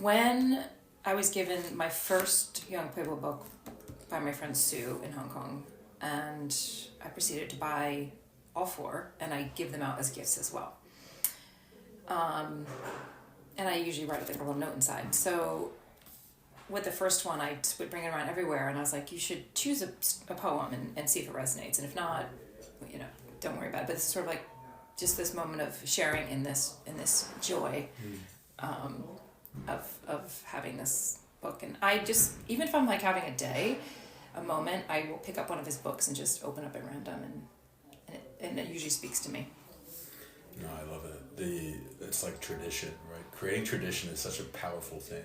When I was given my first Young Pueblo book by my friend Sue in Hong Kong, and I proceeded to buy all 4, and I give them out as gifts as well. And I usually write like a little note inside. So with the first one, I would bring it around everywhere, and I was like, you should choose a poem and see if it resonates, and if not, don't worry about it. But it's sort of like just this moment of sharing in this joy of having this book. And I just, even if I'm like having a moment, I will pick up one of his books and just open up at random, and it usually speaks to me. No, I love it. It's like tradition, right? Creating tradition is such a powerful thing.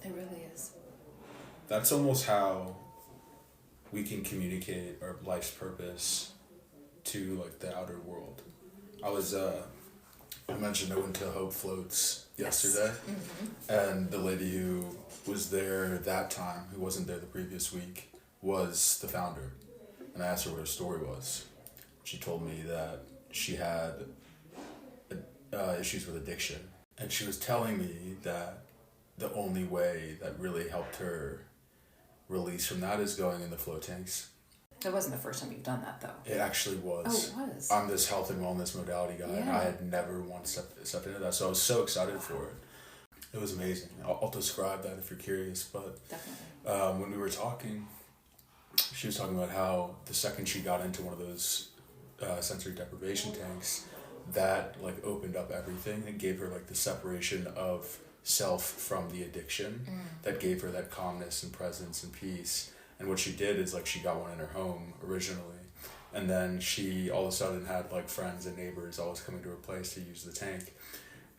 It really is. That's almost how we can communicate our life's purpose to like the outer world. I mentioned I went to Hope Floats yesterday, and the lady who was there that time, who wasn't there the previous week, was the founder. And I asked her what her story was. She told me that she had issues with addiction. And she was telling me that the only way that really helped her release from that is going in the float tanks. It wasn't the first time you've done that, though. It actually was. Oh, it was. I'm this health and wellness modality guy, and I had never once stepped into that, so I was so excited for it. It was amazing. I'll describe that if you're curious, but definitely. When we were talking, she was talking about how the second she got into one of those sensory deprivation tanks, that like opened up everything. It gave her like the separation of self from the addiction that gave her that calmness and presence and peace. And what she did is like she got one in her home originally, and then she all of a sudden had like friends and neighbors always coming to her place to use the tank.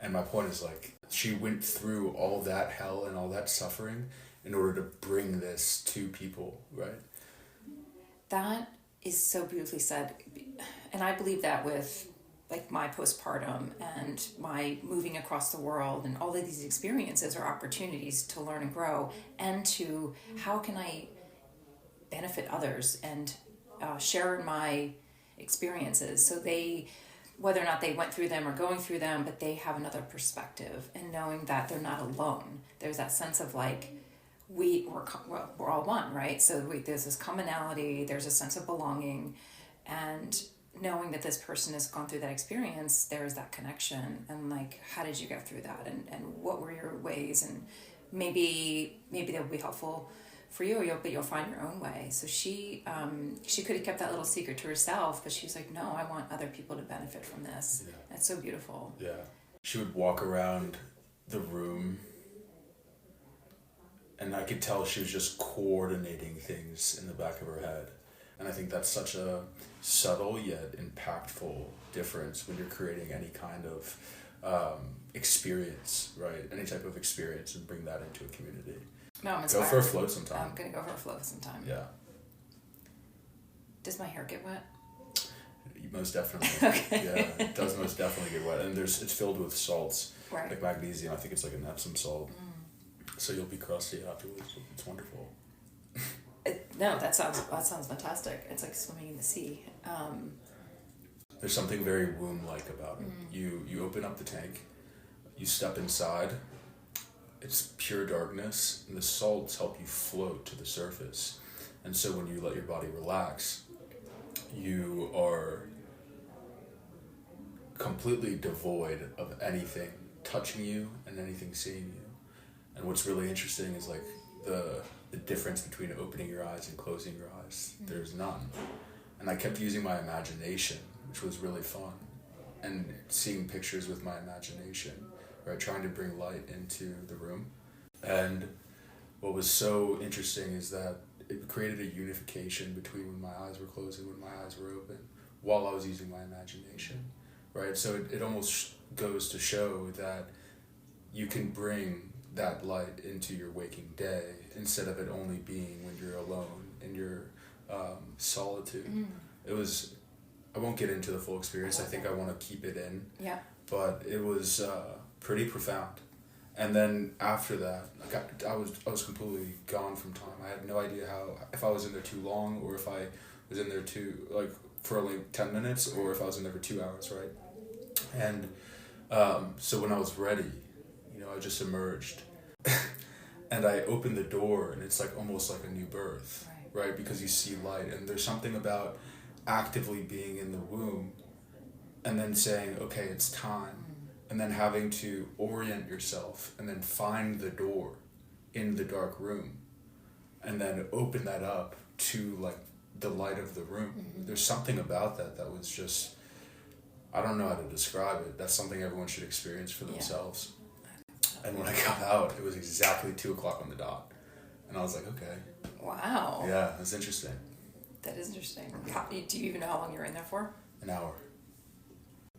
And my point is like she went through all that hell and all that suffering in order to bring this to people, right? That is so beautifully said. And I believe that with like my postpartum and my moving across the world, and all of these experiences are opportunities to learn and grow, and to how can I benefit others and share my experiences, so they, whether or not they went through them or going through them, but they have another perspective, and knowing that they're not alone. There's that sense of like we're all one, right? So there's this commonality, there's a sense of belonging, and knowing that this person has gone through that experience, there's that connection. And like, how did you get through that, and what were your ways? And maybe that would be helpful for you, but you'll find your own way. So she could have kept that little secret to herself, but she's like, no, I want other people to benefit from this. Yeah. That's so beautiful. Yeah. She would walk around the room, and I could tell she was just coordinating things in the back of her head. And I think that's such a subtle yet impactful difference when you're creating any kind of experience, right? Any type of experience, and bring that into a community. No, I'm inspired. Go for a float sometime. I'm going to go for a float sometime. Yeah. Does my hair get wet? Most definitely. Okay. Yeah, it does most definitely get wet. And it's filled with salts, right, like magnesium. I think it's like an Epsom salt. So you'll be crusty afterwards. It's wonderful. No, that sounds fantastic. It's like swimming in the sea. There's something very womb-like about it. You open up the tank, you step inside. It's pure darkness, and the salts help you float to the surface. And so when you let your body relax, you are completely devoid of anything touching you and anything seeing you. And what's really interesting is like the difference between opening your eyes and closing your eyes. There's none. And I kept using my imagination, which was really fun, and seeing pictures with my imagination, right, trying to bring light into the room. And what was so interesting is that it created a unification between when my eyes were closed and when my eyes were open, while I was using my imagination, right? So it almost goes to show that you can bring that light into your waking day instead of it only being when you're alone in your solitude. I won't get into the full experience. I think I want to keep it in. Yeah. But it was pretty profound. And then after that, I was completely gone from time. I had no idea if I was in there too long, or if I was in there for only 10 minutes, or if I was in there for 2 hours, right? And so when I was ready, I just emerged. And I opened the door, and it's like almost like a new birth, right? Because you see light, and there's something about actively being in the womb and then saying, okay, it's time, and then having to orient yourself and then find the door in the dark room and then open that up to like the light of the room. There's something about that was just, I don't know how to describe it. That's something everyone should experience for themselves. And when I got out, it was exactly 2:00 on the dot. And I was like, okay. Wow. Yeah, it was interesting. That is interesting. Do you even know how long you were in there for? An hour.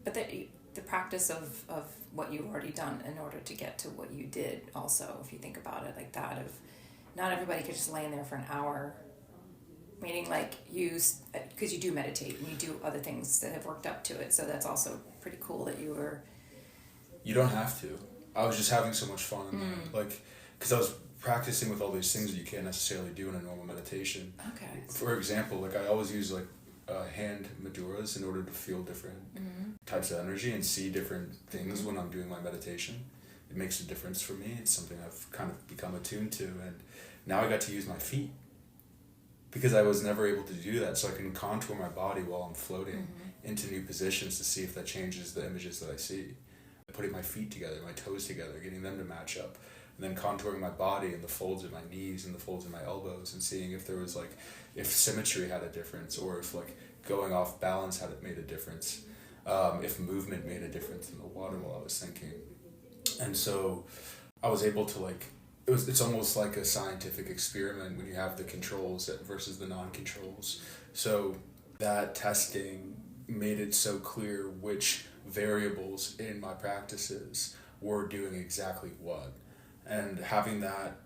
But the practice of what you've already done in order to get to what you did also, if you think about it like that, of not everybody could just lay in there for an hour. Meaning like because you do meditate and you do other things that have worked up to it. So that's also pretty cool that you were... You don't have to. I was just having so much fun. Like, because I was practicing with all these things that you can't necessarily do in a normal meditation. Okay. For example, like I always use like hand maduras in order to feel different types of energy and see different things when I'm doing my meditation. It makes a difference for me. It's something I've kind of become attuned to, and now I got to use my feet because I was never able to do that. So I can contour my body while I'm floating into new positions to see if that changes the images that I see. Putting my feet together, my toes together, getting them to match up, and then contouring my body and the folds of my knees and the folds of my elbows, and seeing if there was like, if symmetry had a difference, or if like going off balance made a difference, if movement made a difference in the water while I was thinking. And so I was able to like, it's almost like a scientific experiment when you have the controls versus the non-controls. So that testing made it so clear which variables in my practices were doing exactly what, and having that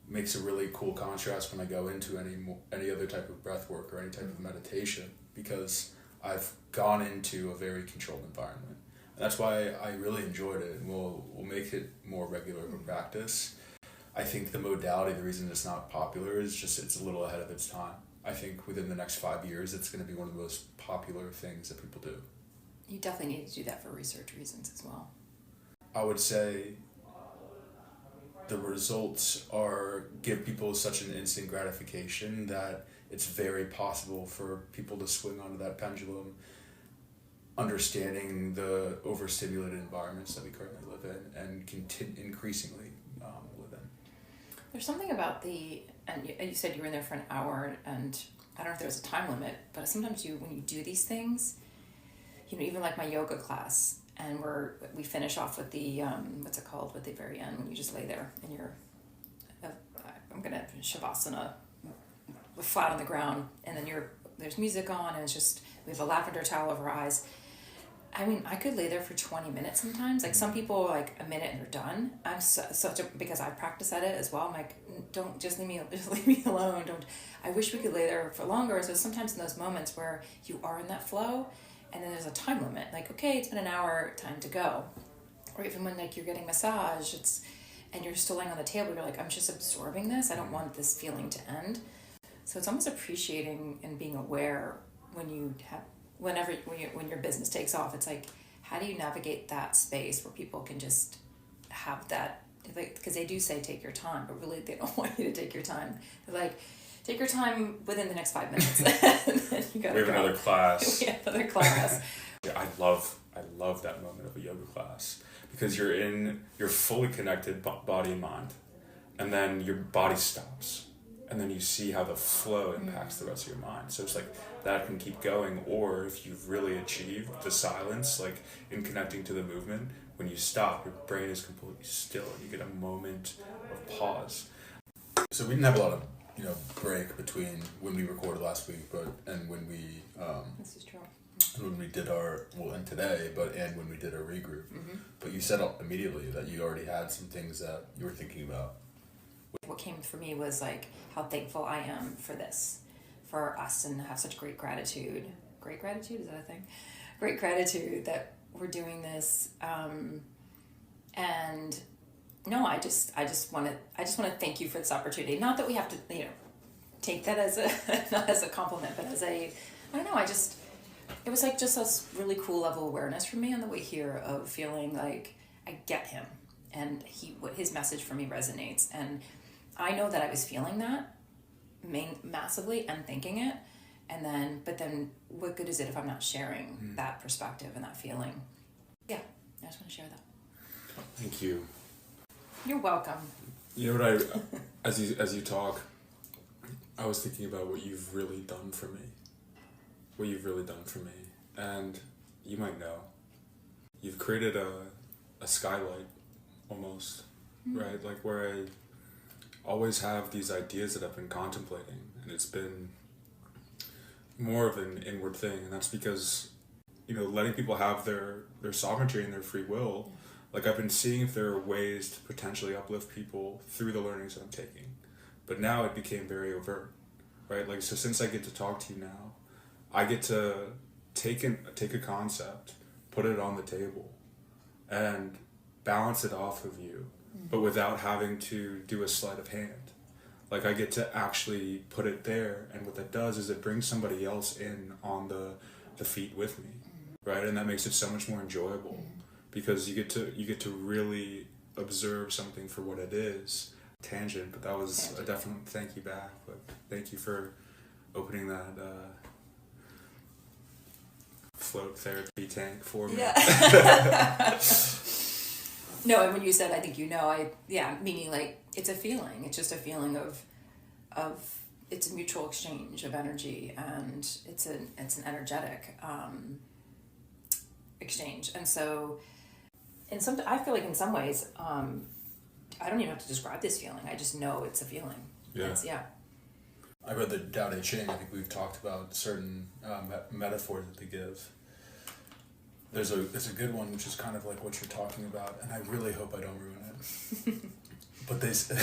makes a really cool contrast when I go into any other type of breath work or any type of meditation, because I've gone into a very controlled environment. And that's why I really enjoyed it, and we'll make it more regular of a practice. I think the modality, the reason it's not popular is just it's a little ahead of its time. I think within the next 5 years it's going to be one of the most popular things that people do. You definitely need to do that for research reasons as well. I would say the results give people such an instant gratification that it's very possible for people to swing onto that pendulum, understanding the overstimulated environments that we currently live in and increasingly live in. There's something about and you said you were in there for an hour, and I don't know if there's a time limit, but sometimes when you do these things, even like my yoga class, and we finish off with the what's it called, at the very end, when you just lay there and you're I'm gonna shavasana, flat on the ground, and then there's music on, and it's just we have a lavender towel over our eyes. I mean, I could lay there for 20 minutes sometimes. Like some people are like a minute and they're done. I'm because I practice at it as well. I'm like, don't just leave me alone. I wish we could lay there for longer. So sometimes in those moments where you are in that flow, and then there's a time limit, like, okay, it's been an hour, time to go. Or even when like you're getting massage, and you're still laying on the table, you're like, I'm just absorbing this. I don't want this feeling to end. So it's almost appreciating and being aware when your business takes off. It's like, how do you navigate that space where people can just have that, because they do say take your time, but really they don't want you to take your time. They're like, take your time within the next 5 minutes. And then you gotta we have another class. We have another class. Yeah, I love that moment of a yoga class, because you're fully connected body and mind, and then your body stops, and then you see how the flow impacts the rest of your mind. So it's like that can keep going, or if you've really achieved the silence, like in connecting to the movement, when you stop, your brain is completely still, and you get a moment of pause. So we didn't have a lot of break between when we recorded last week, and when we This is true. and when we did and today, and when we did our regroup. But you said immediately that you already had some things that you were thinking about. What came for me was like how thankful I am for this, for us, and have such great gratitude. Great gratitude, is that a thing? Great gratitude that we're doing this. And no, I just want to thank you for this opportunity. Not that we have to take that as not as a compliment, but as I don't know. It was like just a really cool level of awareness for me on the way here, of feeling like I get him, and his message for me resonates. And I know that I was feeling that massively and thinking it. But then what good is it if I'm not sharing that perspective and that feeling? Yeah, I just want to share that. Thank you. You're welcome. You know what as you talk, I was thinking about what you've really done for me. And you might know. You've created a skylight almost, right? Like where I always have these ideas that I've been contemplating, and it's been more of an inward thing, and that's because, letting people have their sovereignty and their free will. Like I've been seeing if there are ways to potentially uplift people through the learnings that I'm taking. But now it became very overt, right? Like, so since I get to talk to you now, I get to take a concept, put it on the table, and bounce it off of you, but without having to do a sleight of hand. Like I get to actually put it there, and what that does is it brings somebody else in on the feet with me, right? And that makes it so much more enjoyable because you get to really observe something for what it is. Tangent, but that was a definite thank you back. But thank you for opening that float therapy tank for me. Yeah. No, and when you said, I think meaning like it's a feeling. It's just a feeling of it's a mutual exchange of energy, and it's an energetic exchange. And so, I feel like in some ways, I don't even have to describe this feeling. I just know it's a feeling. Yeah. I read the Tao Te Ching. I think we've talked about certain metaphors that they give. There's a good one which is kind of like what you're talking about, and I really hope I don't ruin it. But they say,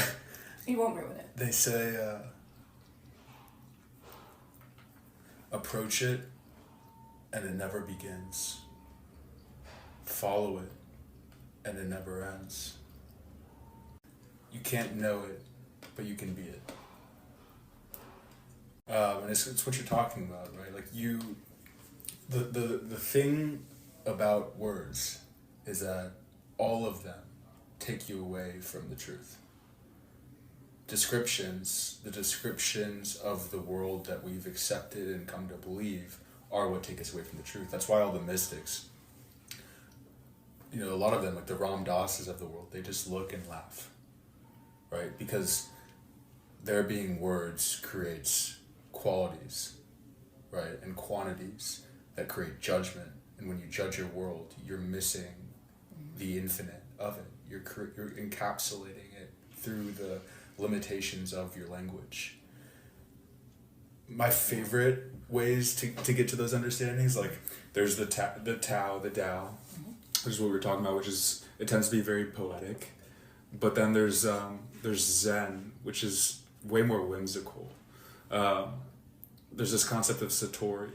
you won't ruin it. They say, approach it, and it never begins. Follow it, and it never ends. You can't know it, but you can be it. And it's what you're talking about, right? Like the thing about words is that all of them take you away from the truth. The descriptions of the world that we've accepted and come to believe are what take us away from the truth. That's why all the mystics, a lot of them, like the Ram Dasses of the world, they just look and laugh, right? Because there being words creates qualities, right? And quantities that create judgment. And when you judge your world, you're missing the infinite of it. You're encapsulating it through the limitations of your language. My favorite ways to get to those understandings, like there's the Tao, which is what we were talking about, which is, it tends to be very poetic. But then there's Zen, which is way more whimsical. There's this concept of Satori,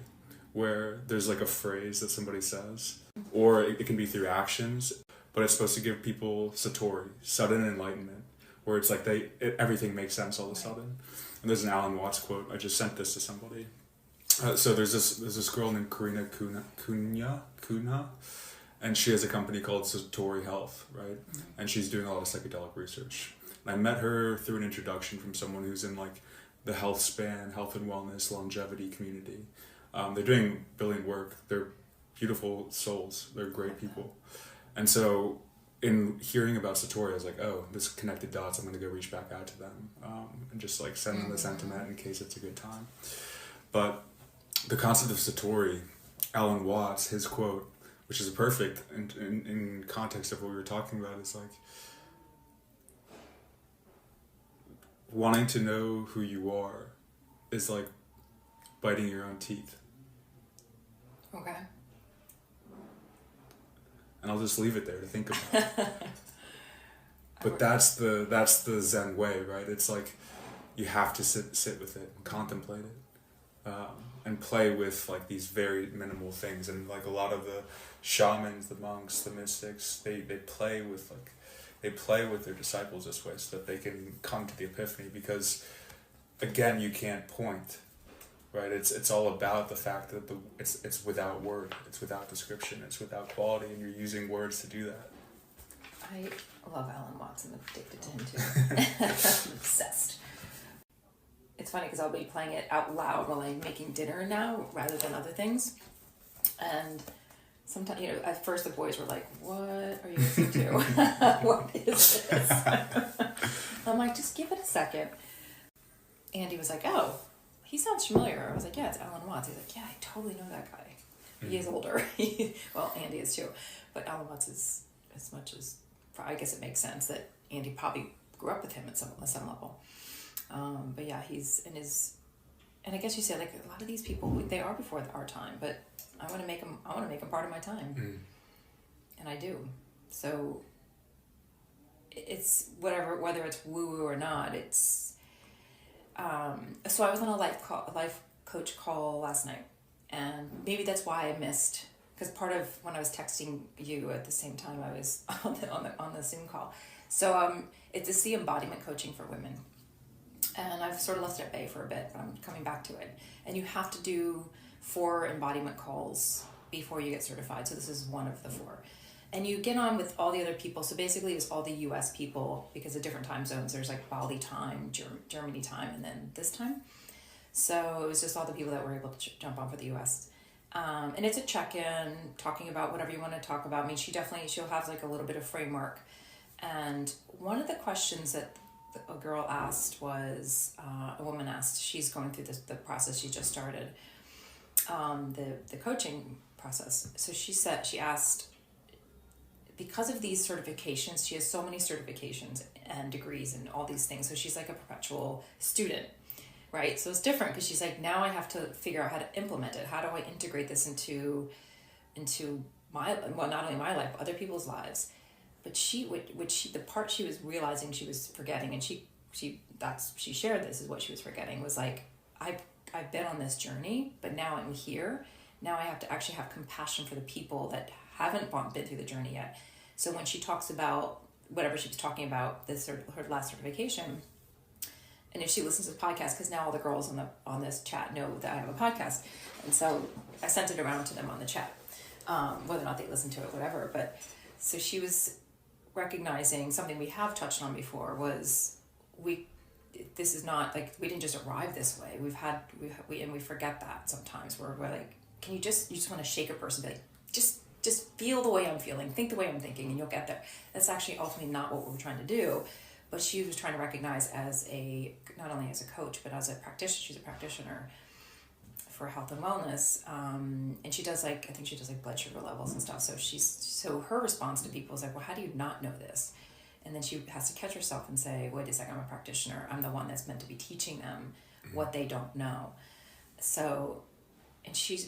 where there's like a phrase that somebody says, or it can be through actions, but it's supposed to give people Satori, sudden enlightenment, where it's like everything makes sense all of a sudden. And there's an Alan Watts quote. I just sent this to somebody. So there's this girl named Karina Kuna, and she has a company called Satori Health, right? And she's doing a lot of psychedelic research. And I met her through an introduction from someone who's in like the health and wellness, longevity community. They're doing brilliant work. They're beautiful souls. They're great people. And so in hearing about Satori, I was like, oh, this connected dots. I'm going to go reach back out to them and just like send them the sentiment in case it's a good time. But the concept of Satori, Alan Watts, his quote, which is perfect in context of what we were talking about, is like, wanting to know who you are is like biting your own teeth. Okay. And I'll just leave it there to think about. But that's the Zen way, right? It's like you have to sit with it and contemplate it, and play with like these very minimal things. And like a lot of the shamans, the monks, the mystics, they play with their disciples this way so that they can come to the epiphany. Because again, you can't point, right? It's all about the fact that it's without word, it's without description, it's without quality, and you're using words to do that. I love Alan Watts. I'm addicted to him too. I'm obsessed. It's funny because I'll be playing it out loud while I'm making dinner now rather than other things. And sometimes, at first the boys were like, what are you listening to? What is this? I'm like, just give it a second. Andy was like, oh, he sounds familiar. I was like, yeah, it's Alan Watts. He's like, yeah, I totally know that guy. He is older. Well, Andy is too. But Alan Watts is as much as, I guess it makes sense that Andy probably grew up with him at some level. But yeah, he's in his, and I guess you say like a lot of these people, they are before our time, but I want to make them part of my time. And I do. So it's whether it's woo-woo or not, it's, so I was on a life coach call last night, and maybe that's why I missed, because part of when I was texting you at the same time I was on the Zoom call. So it's the embodiment coaching for women. And I've sort of left it at bay for a bit, but I'm coming back to it. And you have to do 4 embodiment calls before you get certified. So this is one of the 4. And you get on with all the other people. So basically it was all the US people, because of different time zones. There's like Bali time, Germany time, and then this time. So it was just all the people that were able to jump on for the US. And it's a check-in, talking about whatever you want to talk about. I mean, she'll have like a little bit of framework. And one of the questions that a girl asked was, a woman asked, she's going through the process she just started, the coaching process. So she asked, because of these certifications, she has so many certifications and degrees and all these things. So she's like a perpetual student, right? So it's different because she's like, now I have to figure out how to implement it. How do I integrate this into my, well, not only my life, but other people's lives. But the part she was realizing she was forgetting, and she shared this, is what she was forgetting, was like, I've been on this journey, but now I'm here. Now I have to actually have compassion for the people that haven't been through the journey yet. So when she talks about whatever she was talking about, her last certification, and if she listens to the podcast, because now all the girls on this chat know that I have a podcast, and so I sent it around to them on the chat, whether or not they listen to it, whatever. But so she was recognizing something we have touched on before, was this is not like, we didn't just arrive this way. We forget that sometimes. We're like, you just want to shake a person, be like, just feel the way I'm feeling, think the way I'm thinking, and you'll get there. That's actually ultimately not what we're trying to do. But she was trying to recognize not only as a coach, but as a practitioner. She's a practitioner for health and wellness, and she does I think she does blood sugar levels and stuff. So her response to people is like, well, how do you not know this? And then she has to catch herself and say, wait a second, I'm a practitioner. I'm the one that's meant to be teaching them what they don't know. So,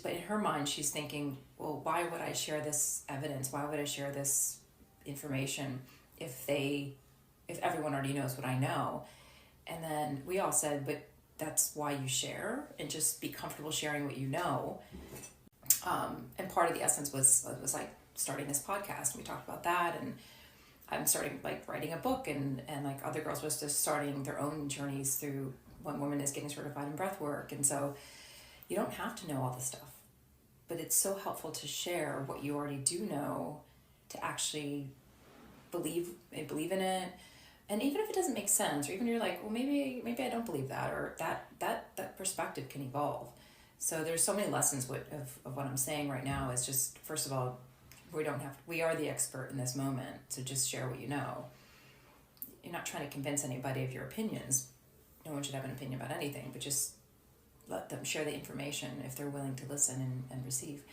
but in her mind, she's thinking, well, why would I share this evidence? Why would I share this information if everyone already knows what I know? And then we all said, but that's why you share, and just be comfortable sharing what you know. And part of the essence was like starting this podcast. We talked about that, and I'm starting writing a book, and like other girls was just starting their own journeys through. One woman is getting certified in breath work, and so you don't have to know all this stuff, but it's so helpful to share what you already do know, to actually believe in it. And even if it doesn't make sense, or even you're like, well, maybe I don't believe that, or that perspective can evolve. So there's so many lessons of what I'm saying right now is just, first of all, we are the expert in this moment, so just share what you know. You're not trying to convince anybody of your opinions. No one should have an opinion about anything, but just let them share the information if they're willing to listen and receive.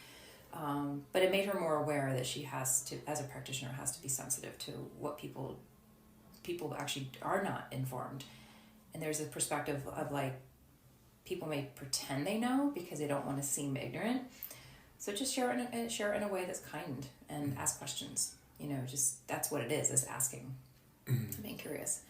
But it made her more aware that she has to, as a practitioner, has to be sensitive to what people actually are not informed. And there's a perspective of people may pretend they know because they don't want to seem ignorant. So just share it in a way that's kind, and ask questions. Just that's what it is asking. Mm-hmm. Being curious.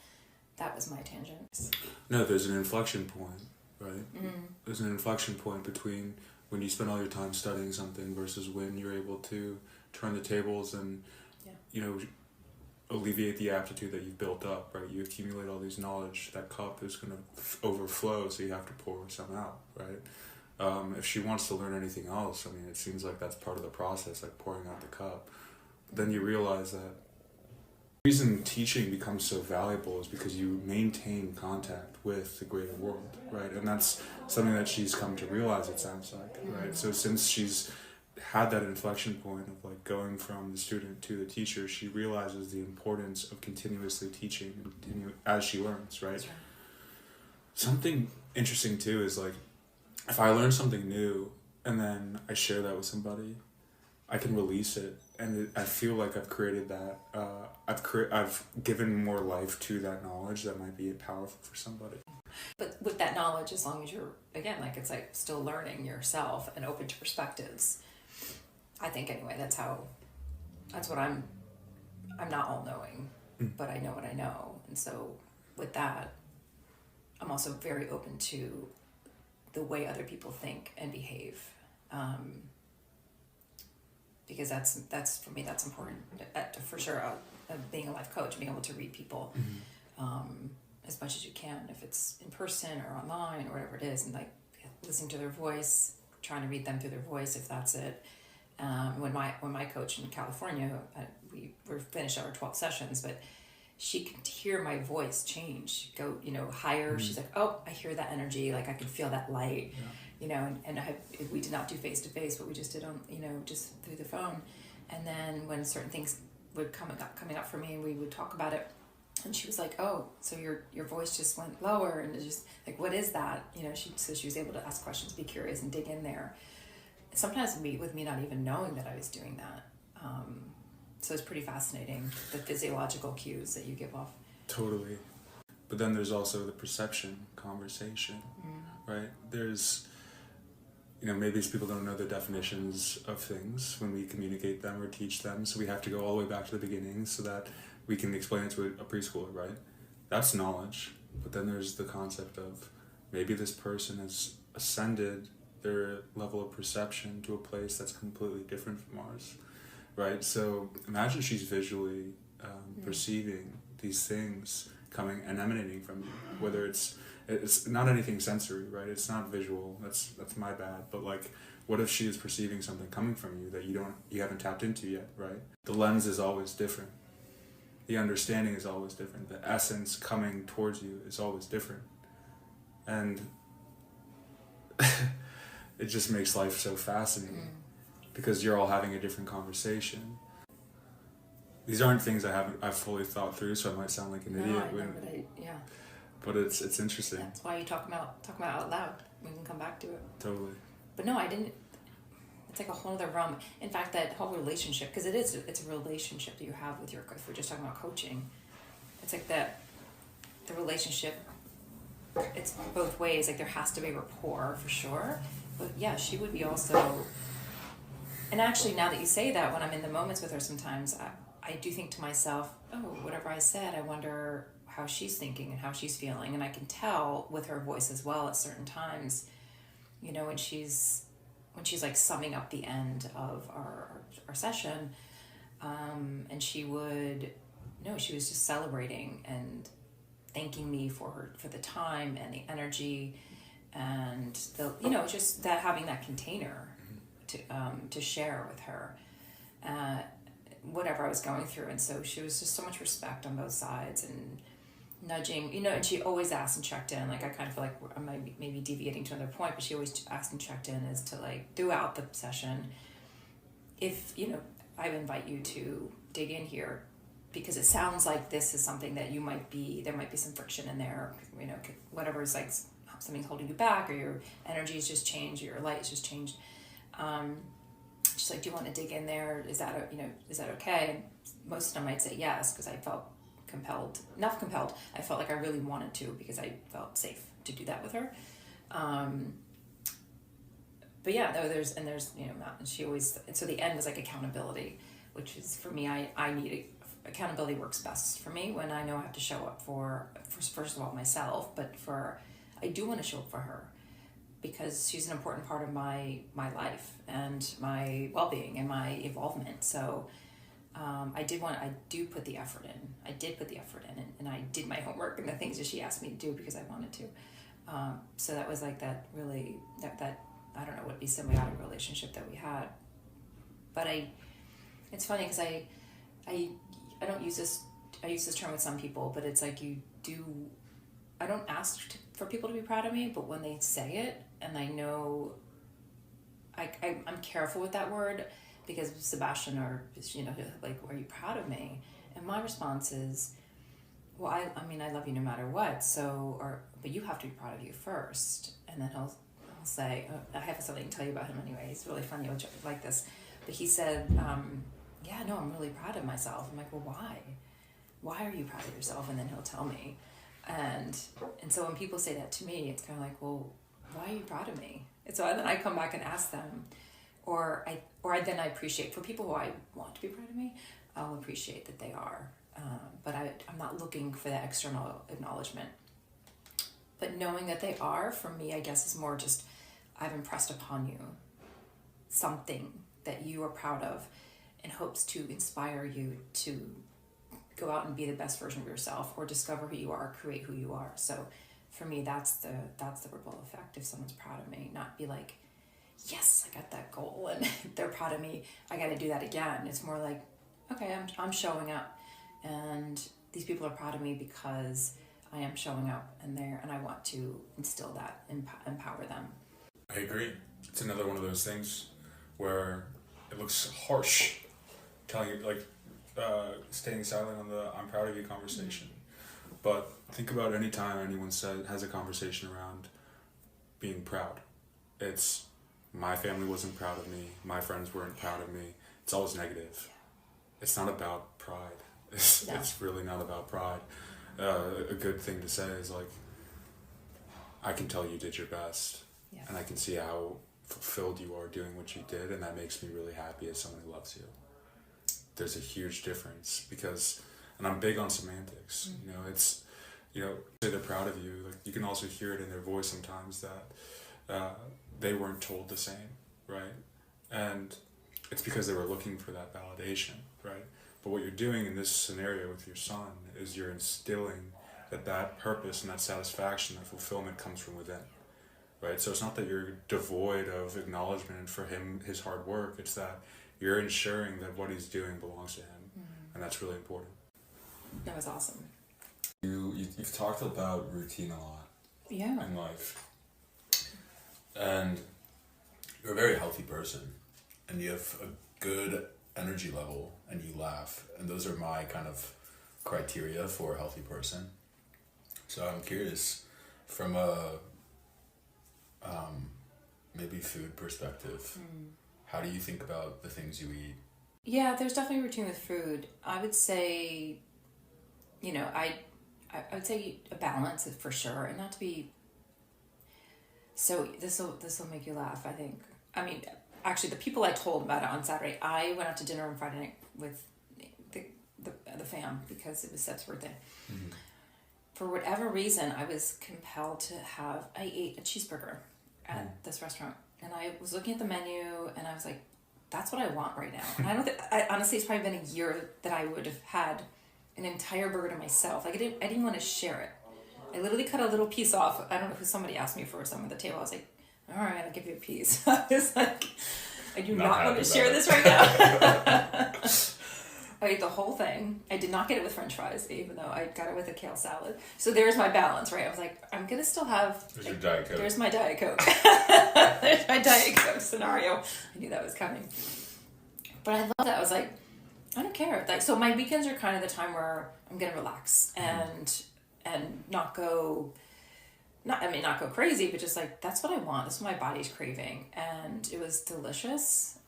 That was my tangent. No, there's an inflection point, right? Mm-hmm. There's an inflection point between when you spend all your time studying something versus when you're able to turn the tables and, alleviate the aptitude that you've built up, right? You accumulate all these knowledge, that cup is going to overflow, so you have to pour some out, right? If she wants to learn anything else, it seems like that's part of the process, like pouring out the cup. But then you realize that The reason teaching becomes so valuable is because you maintain contact with the greater world, right? And that's something that she's come to realize, it sounds like, right? So since she's had that inflection point of like going from the student to the teacher, she realizes the importance of continuously teaching and as she learns, right? That's right. Something interesting too is like, if I learn something new and then I share that with somebody, I can release it, and I feel like I've created that. I've given more life to that knowledge that might be powerful for somebody. But with that knowledge, as long as you're, again, like it's like still learning yourself and open to perspectives. I think anyway, that's what I'm not all knowing, but I know what I know. And so with that, I'm also very open to the way other people think and behave. Because that's for me, that's important for sure. Being a life coach, being able to read people as much as you can, if it's in person or online or whatever it is, and like listening to their voice, trying to read them through their voice, if that's it. When my coach in California, we were finished our 12 sessions, but she could hear my voice change, go higher. She's like, oh, I hear that energy, like I could feel that light. Yeah. And we did not do face to face, but we just did on, just through the phone. And then when certain things would coming up for me, and we would talk about it, and she was like, "Oh, so your voice just went lower," and it's just like, "What is that?" She was able to ask questions, be curious, and dig in there. Sometimes with me not even knowing that I was doing that. So it's pretty fascinating, the physiological cues that you give off. Totally. But then there's also the perception conversation, right? There's, maybe these people don't know the definitions of things when we communicate them or teach them, so we have to go all the way back to the beginning so that we can explain it to a preschooler, right? That's knowledge. But then there's the concept of maybe this person has ascended their level of perception to a place that's completely different from ours, right? So imagine she's visually perceiving these things coming and emanating from you, whether it's not anything sensory, right? It's not visual. That's my bad. But like, what if she is perceiving something coming from you that you haven't tapped into yet, right? The lens is always different. The understanding is always different. The essence coming towards you is always different. And it just makes life so fascinating because you're all having a different conversation. These aren't things I've fully thought through, so I might sound like an idiot. But it's interesting. That's why you talk about out loud. We can come back to it. Totally. But no, I didn't. It's like a whole other realm. In fact, that whole relationship, because it's a relationship that you have with if we're just talking about coaching, it's like the relationship, it's both ways. Like there has to be rapport for sure. But yeah, she would be also, and actually now that you say that, when I'm in the moments with her sometimes, I do think to myself, oh, whatever I said, I wonder how she's thinking and how she's feeling. And I can tell with her voice as well at certain times, when she's like summing up the end of our session, and she was just celebrating and thanking me for the time and the energy and just that, having that container to share with her whatever I was going through. And so she was just so much respect on both sides and nudging, and she always asked and checked in. Like I kind of feel like I'm maybe deviating to another point, but she always asked and checked in as to like throughout the session, if I invite you to dig in here because it sounds like this is something that there might be some friction in there, whatever is like something's holding you back, or your energy has just changed, or your light has just changed. She's like, do you want to dig in there? Is that okay? And most of the time I'd say yes, because I felt not compelled. I felt like I really wanted to, because I felt safe to do that with her. But yeah, there's she always, and so the end was like accountability, which is for me, I need accountability works best for me when I know I have to show up for first of all myself, but I do want to show up for her because she's an important part of my life and my well-being and my involvement. So I do put the effort in. I did put the effort in, and I did my homework and the things that she asked me to do because I wanted to. So that was like that really, that I don't know, would be symbiotic relationship that we had. But it's funny because I don't use this I use this term with some people, but it's like I don't ask for people to be proud of me, but when they say it, and I know, I'm careful with that word, because Sebastian or, like, are you proud of me? And my response is, well, I mean, I love you no matter what, but you have to be proud of you first. And then he'll say, I have something to tell you about him anyway, he's really funny, I'll like this. But he said, yeah, no, I'm really proud of myself. I'm like, well, why? Why are you proud of yourself? And then he'll tell me. And so when people say that to me, it's kind of like, well, why are you proud of me? And so then I come back and ask them, or then I appreciate, for people who I want to be proud of me, I'll appreciate that they are. But I'm not looking for that external acknowledgement. But knowing that they are, for me, I guess, is more just, I've impressed upon you something that you are proud of, in hopes to inspire you to go out and be the best version of yourself, or discover who you are, create who you are. So for me, that's the ripple effect. If someone's proud of me, not be like, yes, I got that goal, and they're proud of me, I got to do that again. It's more like, okay, I'm showing up, and these people are proud of me because I am showing up, and I want to instill that, empower them. I agree. It's another one of those things where it looks harsh, telling you, like, staying silent on the "I'm proud of you" conversation. But think about any time anyone has a conversation around being proud. It's, my family wasn't proud of me, my friends weren't proud of me. It's always negative. It's not about pride. It's really not about pride. A good thing to say is, like, I can tell you did your best, and I can see how fulfilled you are doing what you did, and that makes me really happy as someone who loves you. There's a huge difference, because, and I'm big on semantics, it's, say they're proud of you, like, you can also hear it in their voice sometimes that they weren't told the same, right? And it's because they were looking for that validation, right? But what you're doing in this scenario with your son is you're instilling that purpose and that satisfaction, that fulfillment comes from within, right? So it's not that you're devoid of acknowledgement for his hard work, it's that you're ensuring that what he's doing belongs to him, and that's really important. That was awesome. You've talked about routine a lot in life, and you're a very healthy person, and you have a good energy level, and you laugh, and those are my kind of criteria for a healthy person. So I'm curious, from a maybe food perspective, how do you think about the things you eat? Yeah, there's definitely a routine with food. I would say, I would say a balance for sure, and not to be. So this will make you laugh, I think. I mean, actually, the people I told about it on Saturday, I went out to dinner on Friday night with the fam, because it was Seb's birthday. Mm-hmm. For whatever reason, I was compelled to I ate a cheeseburger at this restaurant, and I was looking at the menu, and I was like, that's what I want right now. And honestly, it's probably been a year that I would have had an entire burger to myself. Like, I didn't want to share it. I literally cut a little piece off. I don't know who, somebody asked me for some at the table. I was like, all right, I'll give you a piece. I was like, I do not want to share this right now. I ate the whole thing. I did not get it with French fries, even though I got it with a kale salad. So there's my balance, right? I was like, I'm going to still have... There's your Diet Coke. There's my Diet Coke. There's my Diet Coke scenario. I knew that was coming. But I love that. I was like, I don't care. Like, so my weekends are kind of the time where I'm going to relax and not go crazy, but just like, that's what I want. That's what my body's craving. And it was delicious.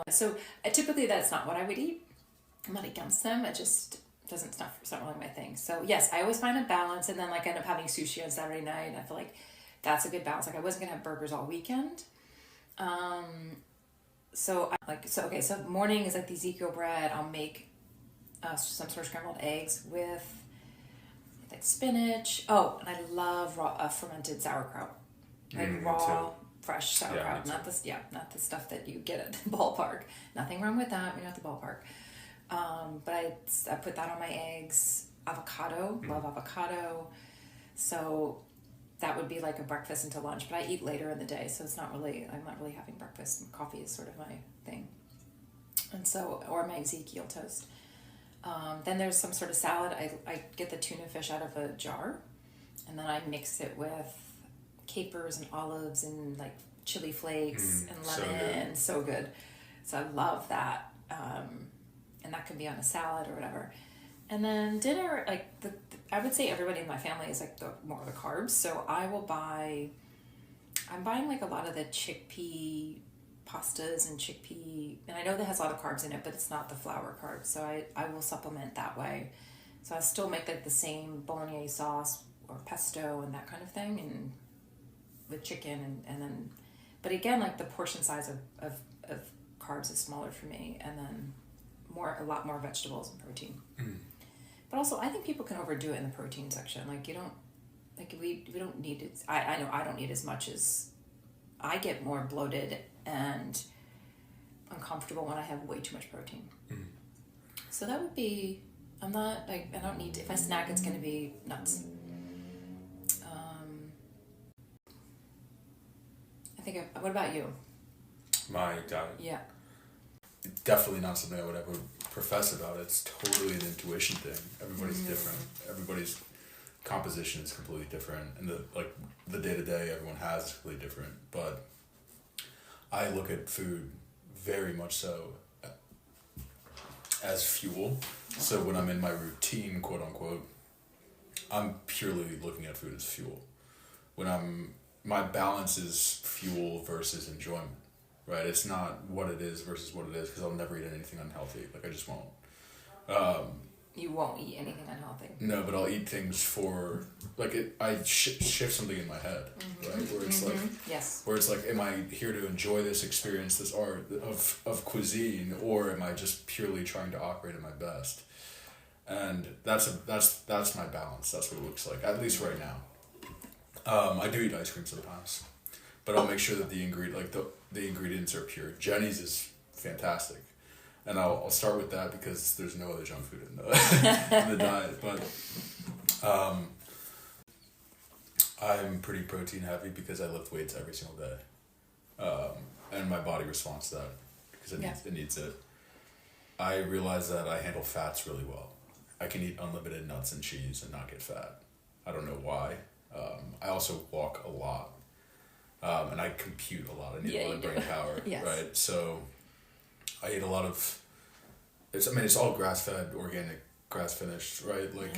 So typically that's not what I would eat. I'm not against them. It just it's not really my thing. So yes, I always find a balance, and then like I end up having sushi on Saturday night, and I feel like that's a good balance. Like, I wasn't gonna have burgers all weekend. So morning is like the Ezekiel bread. I'll make some sort of scrambled eggs with like spinach. Oh, and I love raw fermented sauerkraut. Like raw, fresh sauerkraut. Not the stuff that you get at the ballpark. Nothing wrong with that. We're not at the ballpark. But I put that on my eggs. Avocado, love avocado. So that would be like a breakfast into lunch, but I eat later in the day, so I'm not really having breakfast. Coffee is sort of my thing. And so, or my Ezekiel toast. Then there's some sort of salad. I get the tuna fish out of a jar, and then I mix it with capers and olives and like chili flakes and lemon. So good. So I love that. And that could be on a salad or whatever. And then dinner, like I would say everybody in my family is like more of the carbs. So I'm buying like a lot of the chickpea pastas and chickpea, and I know that has a lot of carbs in it, but it's not the flour carbs. So I will supplement that way. So I still make like the same bolognese sauce or pesto and that kind of thing, and with chicken and then, but again, like the portion size of carbs is smaller for me, and then a lot more vegetables and protein. But also I think people can overdo it in the protein section. Like you don't, like we don't need it. I know I don't need as much as, I get more bloated and uncomfortable when I have way too much protein. So that would be, I don't need to, if I snack it's going to be nuts. What about you? My diet. Yeah. Definitely not something I would ever profess about. It's totally an intuition thing. Everybody's different. Everybody's composition is completely different, and the day-to-day everyone has is completely different. But I look at food very much so as fuel. So when I'm in my routine, quote unquote, I'm purely looking at food as fuel. My balance is fuel versus enjoyment, right? It's not what it is versus what it is, because I'll never eat anything unhealthy. Like I just won't. You won't eat anything unhealthy. No, but I'll eat things for, like, I shift something in my head, right? Where it's like, yes. Where it's like, am I here to enjoy this experience, this art of cuisine, or am I just purely trying to operate at my best? And that's my balance. That's what it looks like, at least right now. I do eat ice cream sometimes, but I'll make sure that the ingredients are pure. Jenny's is fantastic. And I'll start with that because there's no other junk food in the diet. But I'm pretty protein heavy because I lift weights every single day. And my body responds to that because it needs it. I realize that I handle fats really well. I can eat unlimited nuts and cheese and not get fat. I don't know why. I also walk a lot. And I compute a lot. I need a lot of brain power. Yes. Right? So I eat a lot of, it's all grass-fed, organic, grass-finished, right? Like,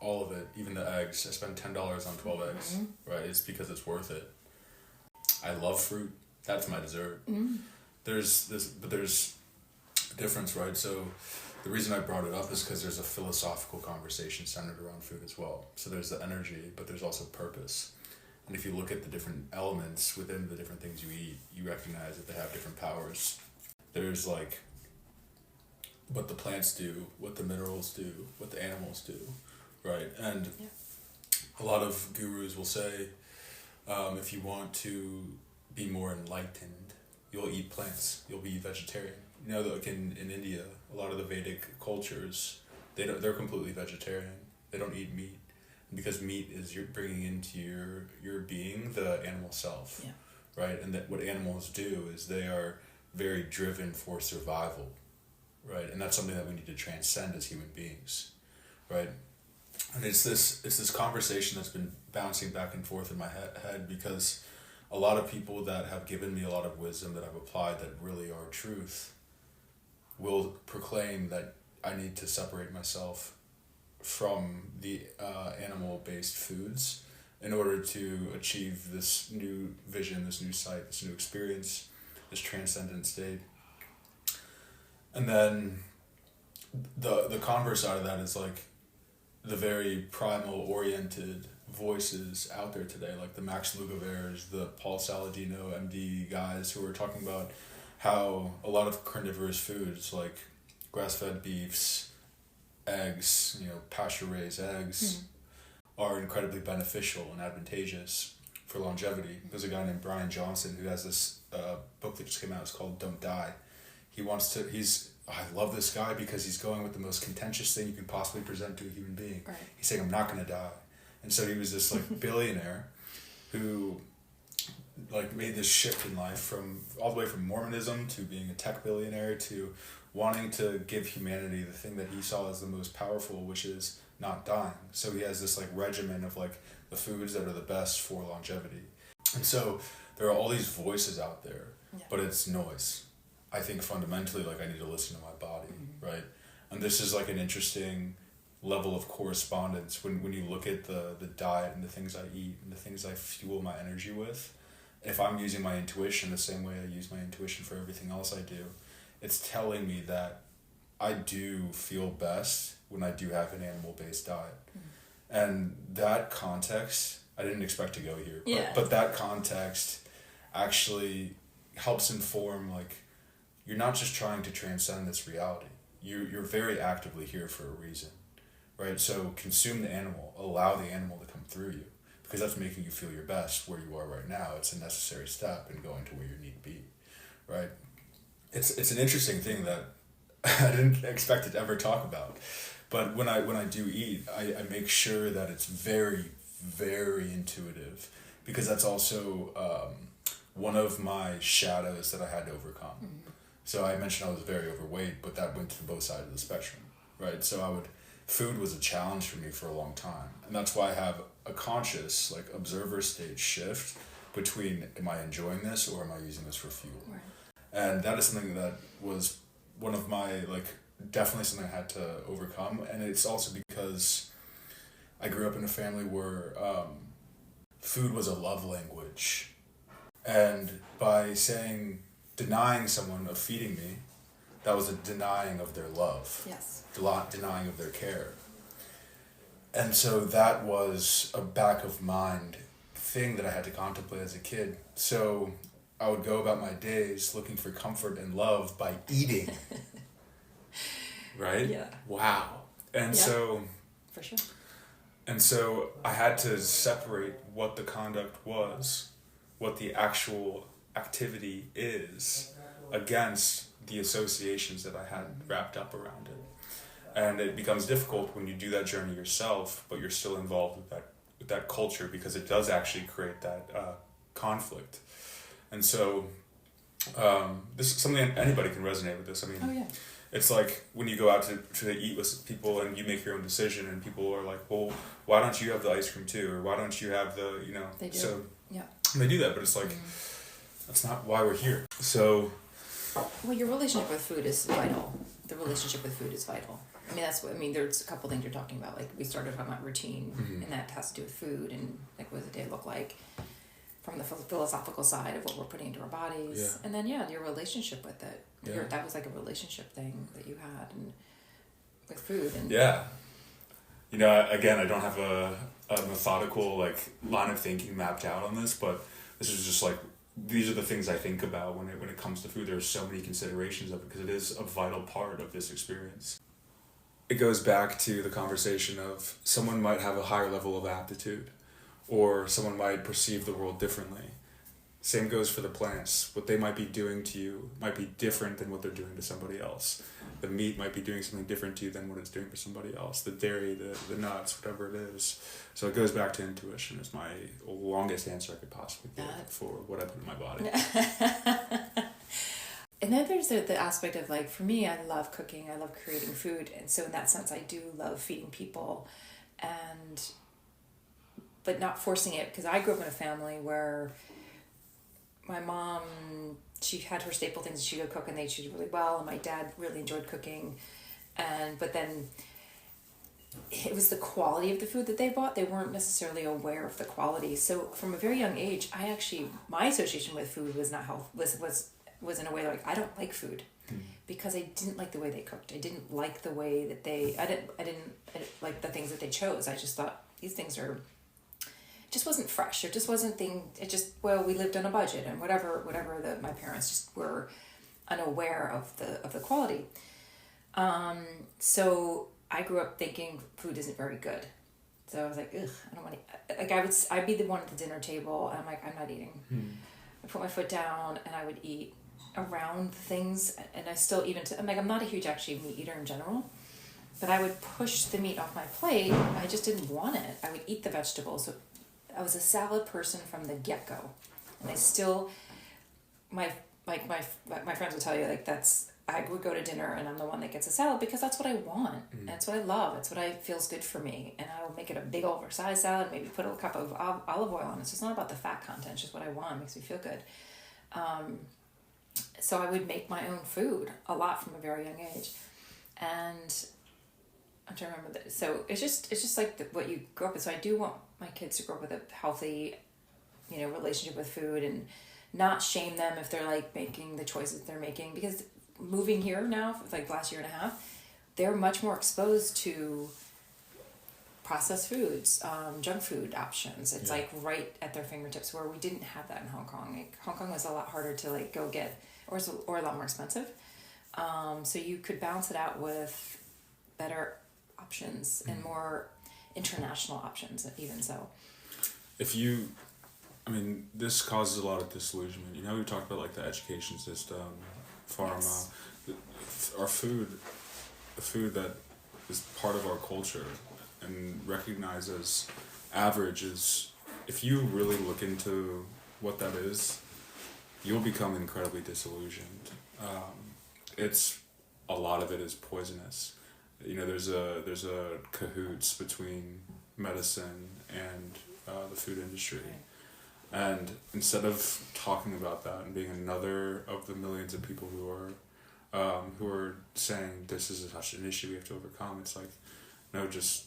all of it, even the eggs. I spend $10 on 12 eggs, right? It's because it's worth it. I love fruit. That's my dessert. There's a difference, right? So the reason I brought it up is because there's a philosophical conversation centered around food as well. So there's the energy, but there's also purpose. And if you look at the different elements within the different things you eat, you recognize that they have different powers. There's like what the plants do, what the minerals do, what the animals do, right? And a lot of gurus will say, if you want to be more enlightened, you'll eat plants, you'll be vegetarian. You know, like in India, a lot of the Vedic cultures, they're completely vegetarian. They don't eat meat. Because meat is you're bringing into your being the animal self, right? And that what animals do is they are very driven for survival, right? And that's something that we need to transcend as human beings, right? And it's this conversation that's been bouncing back and forth in my head because a lot of people that have given me a lot of wisdom that I've applied that really are truth will proclaim that I need to separate myself from the animal-based foods in order to achieve this new vision, this new sight, this new experience, this transcendent state. And then the converse side of that is like the very primal-oriented voices out there today, like the Max Lugaveres, the Paul Saladino, MD guys who are talking about how a lot of carnivorous foods like grass-fed beefs, eggs, pasture-raised eggs are incredibly beneficial and advantageous for longevity. There's a guy named Brian Johnson who has this book that just came out. It's called Don't Die. I love this guy because he's going with the most contentious thing you can possibly present to a human being. Right. He's saying, I'm not going to die. And so he was this billionaire who made this shift in life all the way from Mormonism to being a tech billionaire to wanting to give humanity the thing that he saw as the most powerful, which is not dying. So he has this like regimen of like the foods that are the best for longevity. And so there are all these voices out there, but it's noise. I think fundamentally, like, I need to listen to my body, right? And this is like an interesting level of correspondence when you look at the diet and the things I eat and the things I fuel my energy with. If I'm using my intuition the same way I use my intuition for everything else I do, it's telling me that I do feel best when I do have an animal-based diet. And that context, I didn't expect to go here, but that context actually helps inform, like, you're not just trying to transcend this reality. You're very actively here for a reason, right? So consume the animal, allow the animal to come through you, because that's making you feel your best where you are right now. It's a necessary step in going to where you need to be, right? It's an interesting thing that I didn't expect to ever talk about. But when I do eat, I make sure that it's very, very intuitive, because that's also one of my shadows that I had to overcome. So I mentioned I was very overweight, but that went to both sides of the spectrum, right? So food was a challenge for me for a long time. And that's why I have a conscious, like, observer state shift between, am I enjoying this or am I using this for fuel? Right. And that is something that was one of my, like, definitely something I had to overcome. And it's also because I grew up in a family where food was a love language. And by denying someone of feeding me, that was a denying of their love. Yes. Denying of their care. And so that was a back of mind thing that I had to contemplate as a kid. So I would go about my days looking for comfort and love by eating. Right? Yeah. Wow. And so... For sure. And so I had to separate what the conduct was, what the actual activity is, against the associations that I had wrapped up around it. And it becomes difficult when you do that journey yourself, but you're still involved with that culture, because it does actually create that conflict. And so this is something anybody can resonate with this. I mean, it's like when you go out to eat with people and you make your own decision, and people are like, well, why don't you have the ice cream too? Or why don't you have the, you know, they do. So yeah. They do that, but it's like, that's not why we're here. So... Well, your relationship with food is vital. The relationship with food is vital. I mean, there's a couple things you're talking about. Like, we started talking about routine, and that has to do with food, and like, what does the day look like from the philosophical side of what we're putting into our bodies. Yeah. And then, your relationship with it. Yeah. That was like a relationship thing that you had and with food. And yeah. You know, again, I don't have a methodical, like, line of thinking mapped out on this, but this is just like, these are the things I think about when it comes to food. There's so many considerations of it, because it is a vital part of this experience. It goes back to the conversation of someone might have a higher level of aptitude, or someone might perceive the world differently. Same goes for the plants. What they might be doing to you might be different than what they're doing to somebody else. The meat might be doing something different to you than what it's doing for somebody else. The dairy, the nuts, whatever it is. So it goes back to intuition. Is my longest answer I could possibly give for what I put in my body. And then there's the aspect of, like, for me, I love cooking. I love creating food. And so in that sense, I do love feeding people, but not forcing it, because I grew up in a family where my mom, she had her staple things, she would cook, and she did really well, and my dad really enjoyed cooking, but then it was the quality of the food that they bought. They weren't necessarily aware of the quality. So from a very young age, my association with food was not health, was in a way like, I don't like food, because I didn't like the way they cooked. I didn't like the way that I didn't like the things that they chose. I just thought these things just wasn't fresh. It just wasn't we lived on a budget, and whatever my parents just were unaware of the quality. So I grew up thinking food isn't very good. So I was like, ugh, I don't want to, like, I'd be the one at the dinner table, and I'm like, I'm not eating. I put my foot down, and I would eat around things, and I still, I'm not a huge actually meat eater in general, but I would push the meat off my plate. I just didn't want it. I would eat the vegetables. So I was a salad person from the get-go, and I still, my friends will tell you, like, that's I would go to dinner and I'm the one that gets a salad because that's what I want. That's what I love. It's what feels good for me. And I'll make it a big oversized salad, maybe put a cup of olive oil on it. So it's not about the fat content, it's just what I want. It makes me feel good. So I would make my own food a lot from a very young age. And I'm trying to remember that. So it's just like what you grew up with. So I do want my kids to grow up with a healthy, relationship with food, and not shame them if they're like making the choices they're making, because moving here now for like the last year and a half, they're much more exposed to processed foods, junk food options. It's like right at their fingertips, where we didn't have that in Hong Kong. Like, Hong Kong was a lot harder to like go get, or a lot more expensive. So you could balance it out with better options and more international options, even so. This causes a lot of disillusionment. We talked about like the education system, pharma, Yes. Our food, the food that is part of our culture and recognized as average is, if you really look into what that is, you'll become incredibly disillusioned. It's a lot of it is poisonous. There's a cahoots between medicine and the food industry. And instead of talking about that and being another of the millions of people who are saying this is such an issue we have to overcome, it's like, no, just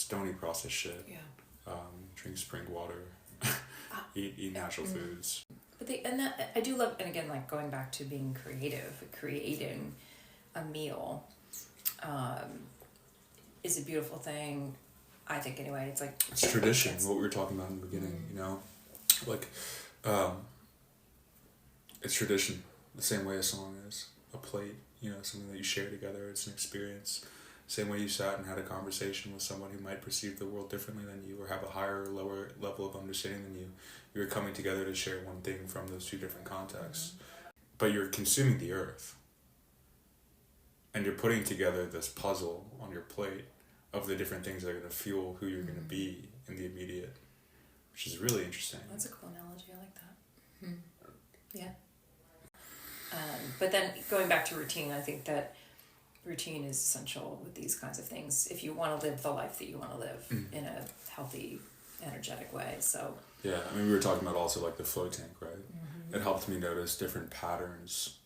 don't eat processed shit. Yeah. Drink spring water. eat natural foods. But I do love, and again, like going back to being creative, creating a meal is a beautiful thing, I think, anyway. It's like, it's tradition, what we were talking about in the beginning, it's tradition, the same way a song is, a plate, something that you share together. It's an experience. Same way you sat and had a conversation with someone who might perceive the world differently than you, or have a higher or lower level of understanding than you. You're coming together to share one thing from those two different contexts. But you're consuming the earth. And you're putting together this puzzle on your plate of the different things that are going to fuel who you're going to be in the immediate, which is really interesting. That's a cool analogy. I like that. Yeah. But then going back to routine, I think that routine is essential with these kinds of things if you want to live the life that you want to live in a healthy, energetic way. So yeah, we were talking about also like the flow tank, right? It helped me notice different patterns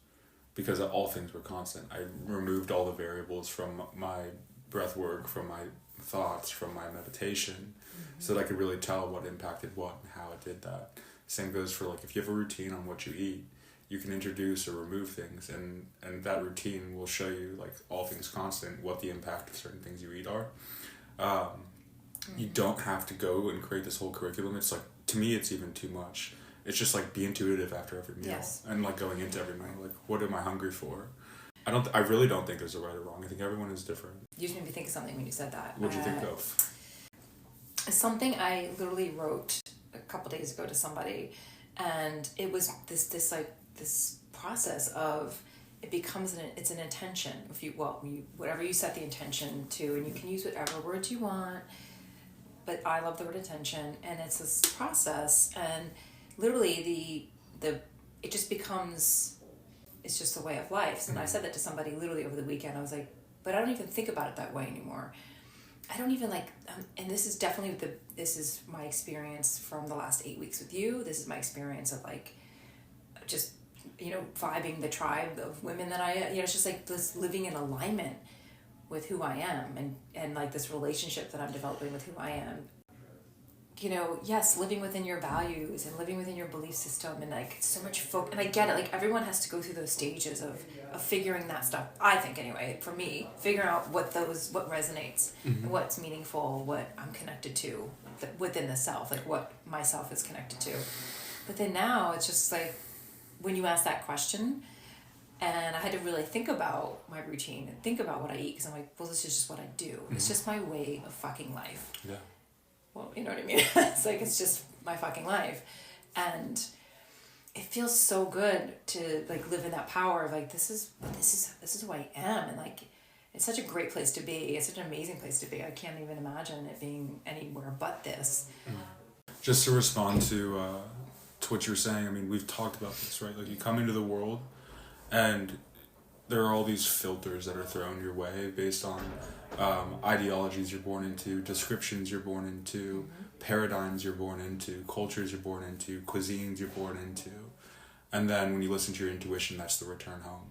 because all things were constant. I removed all the variables from my breath work, from my thoughts, from my meditation, so that I could really tell what impacted what and how it did that. Same goes for like if you have a routine on what you eat, you can introduce or remove things, and that routine will show you, like all things constant, what the impact of certain things you eat are. You don't have to go and create this whole curriculum. It's like, to me, it's even too much. It's just like be intuitive after every meal, and like going into every meal, like what am I hungry for? I really don't think there's a right or wrong. I think everyone is different. You just made me think of something when you said that. What'd you think of? Something I literally wrote a couple days ago to somebody, and it was this process of, it becomes it's an intention. Whatever you set the intention to, and you can use whatever words you want, but I love the word intention, and it's this process, and literally it just becomes, it's just a way of life. And I said that to somebody literally over the weekend. I was like, but I don't even think about it that way anymore. I don't even and this is definitely this is my experience from the last 8 weeks with you. This is my experience of like, just, vibing the tribe of women that it's just like this living in alignment with who I am, and like this relationship that I'm developing with who I am. Yes, living within your values and living within your belief system, and like so much focus. And I get it, like everyone has to go through those stages of figuring that stuff. I think anyway, for me, figuring out what resonates, and what's meaningful, what I'm connected to within the self, like what myself is connected to. But then now it's just like, when you ask that question, and I had to really think about my routine and think about what I eat, because I'm like, well, this is just what I do. It's just my way of fucking life. Yeah. Well, you know what I mean? It's like, it's just my fucking life. And it feels so good to like live in that power of like, this is who I am. And like, it's such a great place to be. It's such an amazing place to be. I can't even imagine it being anywhere but this. Just to respond to what you're saying, we've talked about this, right? Like, you come into the world, and there are all these filters that are thrown your way based on ideologies you're born into, descriptions you're born into, paradigms you're born into, cultures you're born into, cuisines you're born into. And then when you listen to your intuition, that's the return home.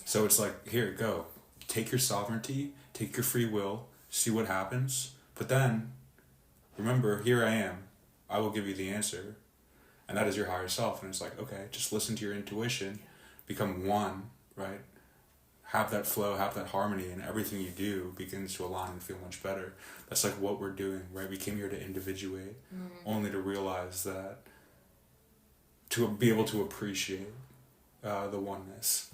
So it's like, here, go. Take your sovereignty, take your free will, see what happens. But then, remember, here I am. I will give you the answer. And that is your higher self. And it's like, okay, just listen to your intuition, become one, right? Have that flow, have that harmony, and everything you do begins to align and feel much better. That's like what we're doing, right? We came here to individuate, only to realize that, to be able to appreciate the oneness.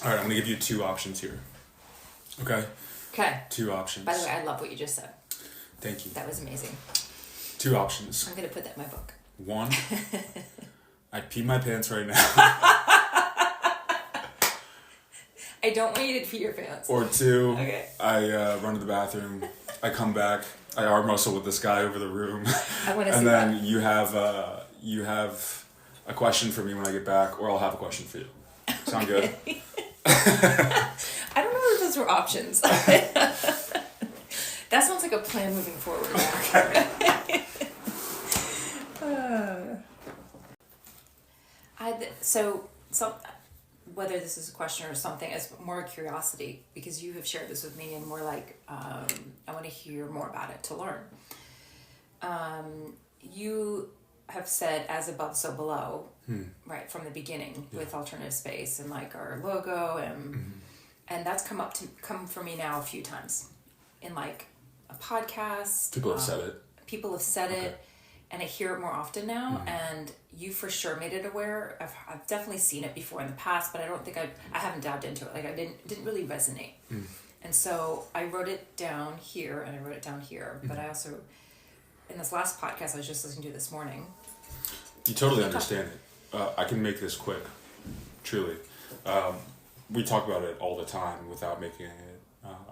All right, I'm going to give you 2 options here. Okay? Okay. 2 options. By the way, I love what you just said. Thank you. That was amazing. 2 options. I'm going to put that in my book. 1, I pee my pants right now. I don't want you to pee your pants. Or 2, okay. I run to the bathroom, I come back, I arm wrestle with this guy over the room. I want to see and then that. you have a question for me when I get back, or I'll have a question for you. Sound good? I don't know if those were options. That sounds like a plan moving forward. So whether this is a question or something, it's more curiosity, because you have shared this with me, and more like, I want to hear more about it to learn. You have said as above, so below, right from the beginning, with alternative space and like our logo, and that's come for me now a few times in like a podcast. People have said it. People have said it, and I hear it more often now. And you for sure made it aware. I've definitely seen it before in the past, but I don't think I haven't dived into it. Like I didn't really resonate. And so I wrote it down here, and I wrote it down here. But I also, in this last podcast I was just listening to this morning. You totally understand it. I can make this quick, truly. We talk about it all the time without making it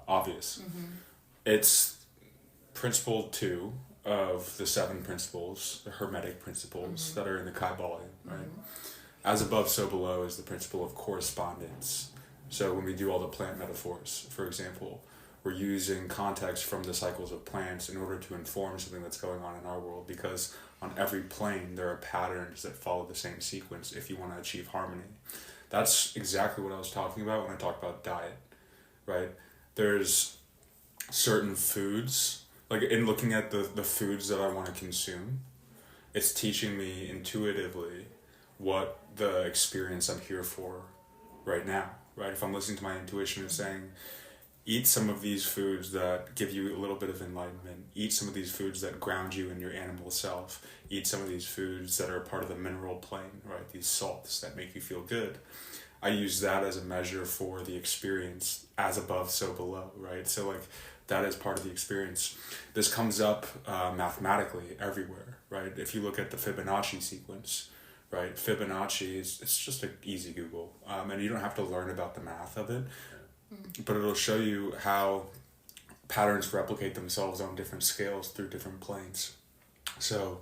obvious. It's principle 2 of the 7 principles, the Hermetic principles that are in the Kybalion, right? As above, so below is the principle of correspondence. So when we do all the plant metaphors, for example, we're using context from the cycles of plants in order to inform something that's going on in our world, because on every plane there are patterns that follow the same sequence if you want to achieve harmony. That's exactly what I was talking about when I talked about diet, right? There's certain foods, like in looking at the foods that I want to consume, it's teaching me intuitively what the experience I'm here for right now, right? If I'm listening to my intuition and saying, eat some of these foods that give you a little bit of enlightenment, eat some of these foods that ground you in your animal self, eat some of these foods that are part of the mineral plane, right? These salts that make you feel good. I use that as a measure for the experience, as above, so below, right? So like that is part of the experience. This comes up mathematically everywhere, right? If you look at the Fibonacci sequence, right? Fibonacci it's just an easy Google, and you don't have to learn about the math of it, but it'll show you how patterns replicate themselves on different scales through different planes. So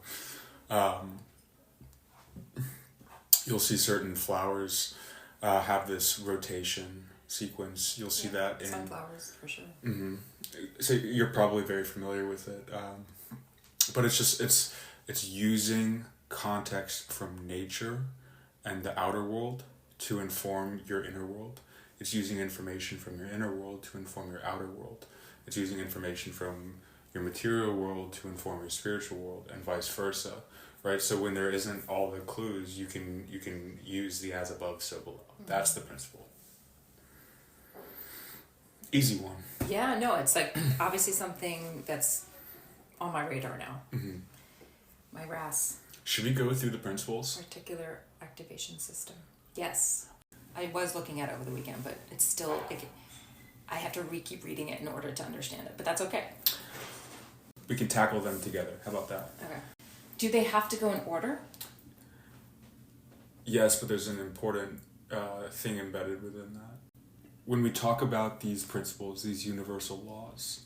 you'll see certain flowers have this rotation sequence. You'll see that in sunflowers for sure. So you're probably very familiar with it, but it's using context from nature and the outer world to inform your inner world. It's using information from your inner world to inform your outer world. It's using information from your material world to inform your spiritual world, and vice versa, right? So when there isn't all the clues, you can use the as above, so below. That's the principle. Easy one. Yeah, no, it's like obviously something that's on my radar now. My RAS. Should we go through the principles? Reticular activation system. Yes. I was looking at it over the weekend, but it's still, like, I have to keep reading it in order to understand it, but that's okay. We can tackle them together. How about that? Okay. Do they have to go in order? Yes, but there's an important thing embedded within that. When we talk about these principles, these universal laws,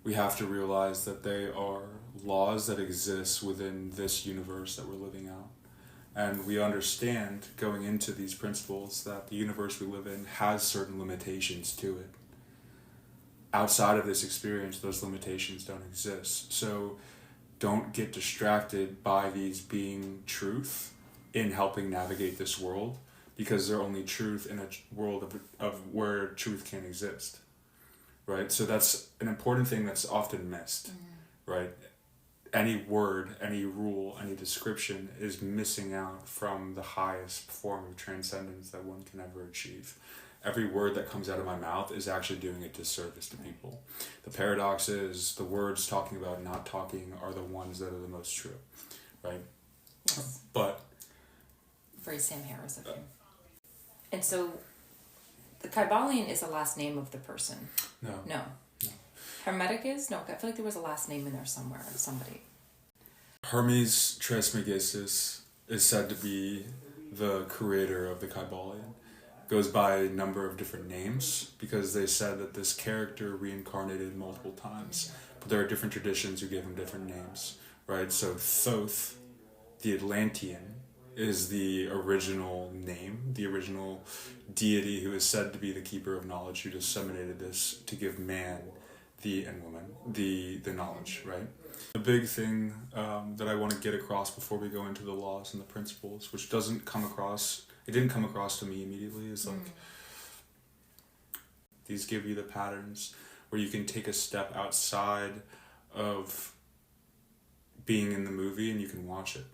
we have to realize that they are laws that exist within this universe that we're living out. And we understand going into these principles that the universe we live in has certain limitations to it. Outside of this experience, those limitations don't exist. So don't get distracted by these being truth in helping navigate this world, because they're only truth in a world of where truth can't exist. Right? So that's an important thing that's often missed. Right? Any word, any rule, any description is missing out from the highest form of transcendence that one can ever achieve. Every word that comes out of my mouth is actually doing a disservice to people. The paradox is the words talking about not talking are the ones that are the most true, right? Yes. But Very Sam Harris of him. And so the Kybalion is the last name of the person. No. Hermetic is? No, I feel like there was a last name in there somewhere, somebody. Hermes Trismegistus is said to be the creator of the Kybalion. Goes by a number of different names because they said that this character reincarnated multiple times. But there are different traditions who give him different names, right? So Thoth, the Atlantean, is the original name, the original deity who is said to be the keeper of knowledge, who disseminated this to give man and woman the knowledge, right? The big thing that I want to get across before we go into the laws and the principles, which didn't come across to me immediately, is like these give you the patterns where you can take a step outside of being in the movie and you can watch it.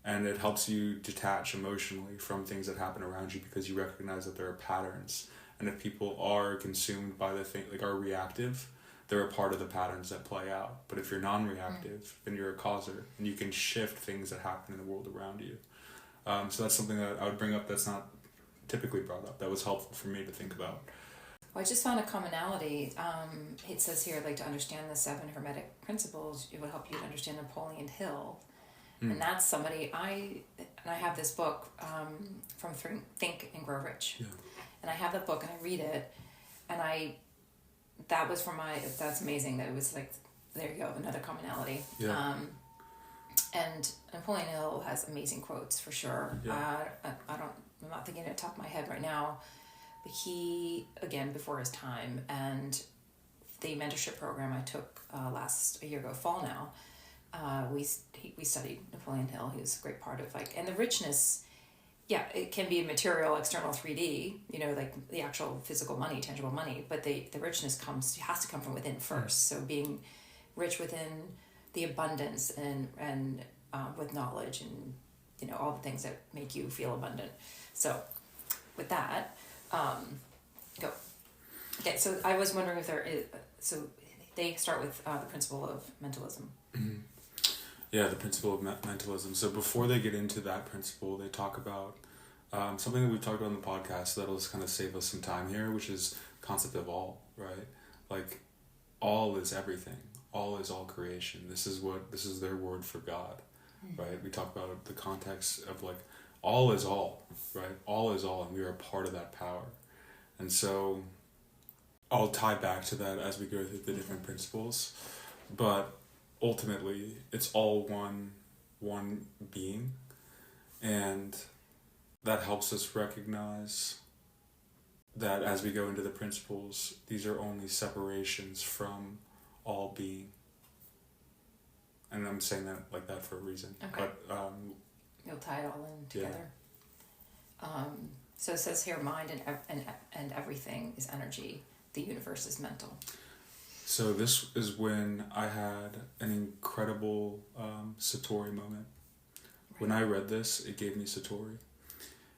And it helps you detach emotionally from things that happen around you because you recognize that there are patterns. And if people are consumed by the thing, like are reactive, they're a part of the patterns that play out. But if you're non-reactive, then you're a causer, and you can shift things that happen in the world around you. So that's something that I would bring up that's not typically brought up. That was helpful for me to think about. Well, I just found a commonality. It says here, like, to understand the 7 Hermetic principles, it would help you to understand Napoleon Hill. And that's somebody, I have this book from Think and Grow Rich. Yeah. And I have that book and I read it, and that's amazing that it was like, there you go, another commonality. Yeah. And Napoleon Hill has amazing quotes for sure. Yeah. I'm not thinking at the top of my head right now, but he, again, before his time, and the mentorship program I took a year ago, fall now, we studied Napoleon Hill. He was a great part of and the richness. Yeah, it can be material, external 3D, like the actual physical money, tangible money, but the richness has to come from within first. So being rich within the abundance and with knowledge and, all the things that make you feel abundant. So with that, go. Okay, so I was wondering if there is, so they start with the principle of mentalism. Mm-hmm. Yeah, the principle of mentalism. So before they get into that principle, they talk about something that we've talked about on the podcast that'll just kind of save us some time here, which is concept of all, right? Like, all is everything. All is all creation. This is their word for God, right? We talk about the context of all is all, right? All is all, and we are a part of that power. And so I'll tie back to that as we go through the different principles, but ultimately it's all one being, and that helps us recognize that as we go into the principles, these are only separations from all being. And I'm saying that like that for a reason. Okay. But you'll tie it all in together. Yeah. So it says here, mind and everything is energy. The universe is mental. So this is when I had an incredible Satori moment. Right. When I read this, it gave me Satori.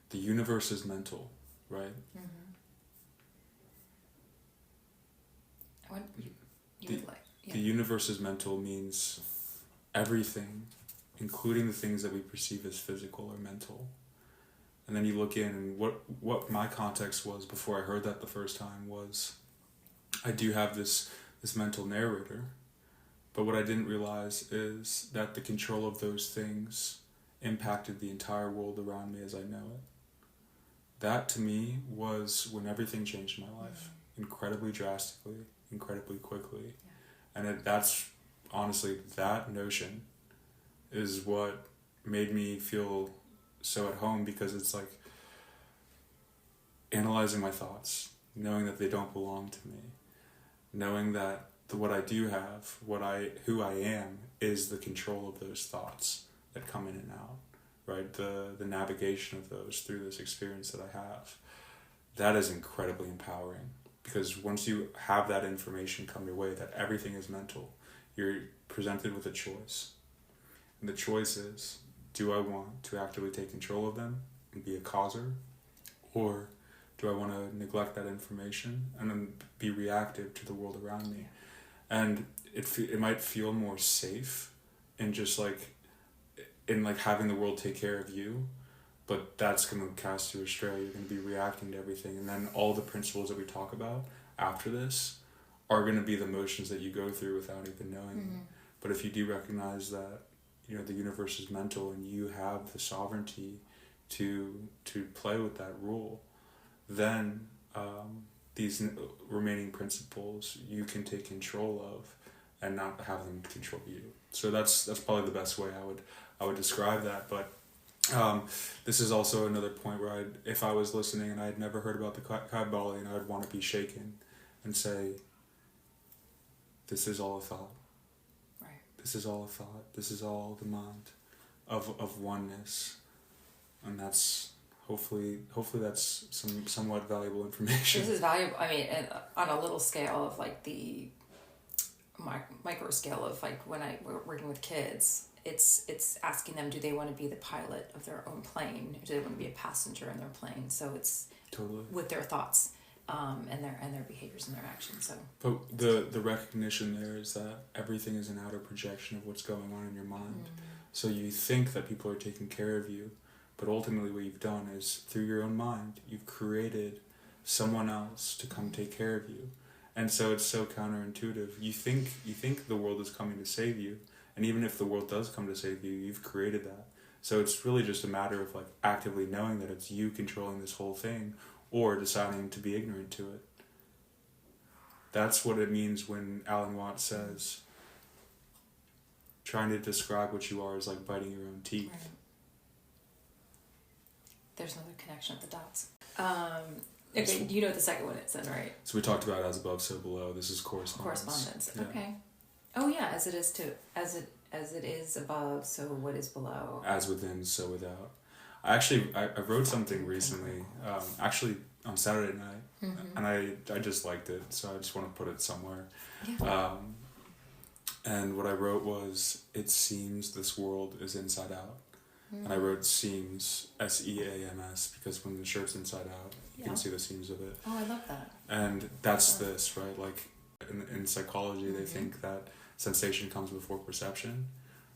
The universe is mental, right? Mm-hmm. What you would like? Yeah. The universe is mental means everything, including the things that we perceive as physical, are mental. And then you look in, and what my context was before I heard that the first time was, I do have this mental narrator, but what I didn't realize is that the control of those things impacted the entire world around me as I know it. That to me was when everything changed in my life, incredibly drastically, incredibly quickly. Yeah. And that's honestly, that notion is what made me feel so at home, because it's like analyzing my thoughts, knowing that they don't belong to me, knowing that what I do have, who I am, is the control of those thoughts that come in and out, right? The navigation of those through this experience that I have. That is incredibly empowering, because once you have that information come your way, that everything is mental, you're presented with a choice. And the choice is, do I want to actively take control of them and be a causer? Or do I want to neglect that information and then be reactive to the world around me? And it might feel more safe in just like, in like having the world take care of you, but that's going to cast you astray. You're going to be reacting to everything. And then all the principles that we talk about after this are going to be the motions that you go through without even knowing them. But if you do recognize that, you know, the universe is mental and you have the sovereignty to play with that rule, then these remaining principles you can take control of and not have them control you. So that's probably the best way I would describe that. But this is also another point where if I was listening and I had never heard about the Kybalion, I would want to be shaken and say, this is all a thought. Right. This is all a thought. This is all the mind of oneness. And that's hopefully that's some somewhat valuable information. This is valuable. I mean, and on a little scale of like the micro scale of like when we're working with kids, it's asking them, do they want to be the pilot of their own plane? Or do they want to be a passenger in their plane? So it's totally with their thoughts and their behaviors and their actions. So, but the recognition there is that everything is an outer projection of what's going on in your mind. So you think that people are taking care of you, but ultimately what you've done is, through your own mind, you've created someone else to come take care of you. And so it's so counterintuitive. You think the world is coming to save you, and even if the world does come to save you, you've created that. So it's really just a matter of like actively knowing that it's you controlling this whole thing, or deciding to be ignorant to it. That's what it means when Alan Watts says, trying to describe what you are is like biting your own teeth. right. There's another connection of the dots. Okay, you know what the second one is then, right? So we talked about as above, so below. This is correspondence. Correspondence. Yeah. Okay. Oh yeah, as it is above, so what is below? As within, so without. I wrote something recently, actually on Saturday night, and I just liked it, so I just want to put it somewhere. Yeah. And what I wrote was, it seems this world is inside out. And I wrote seams, SEAMS, because when the shirt's inside out, you can see the seams of it. Oh, I love that. And that's this, right? Like in psychology, they think that sensation comes before perception,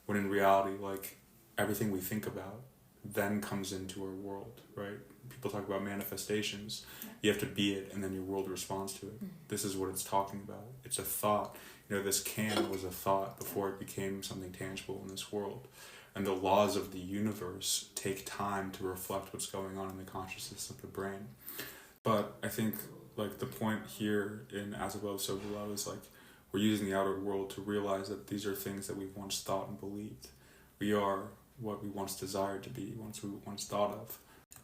when in reality, like everything we think about then comes into our world, right? People talk about manifestations. You have to be it, and then your world responds to it. This is what it's talking about. It's a thought. You know, this can was a thought before it became something tangible in this world. And the laws of the universe take time to reflect what's going on in the consciousness of the brain. But I think like the point here in As Above, So Below is like we're using the outer world to realize that these are things that we've once thought and believed. We are what we once desired to be, once thought of.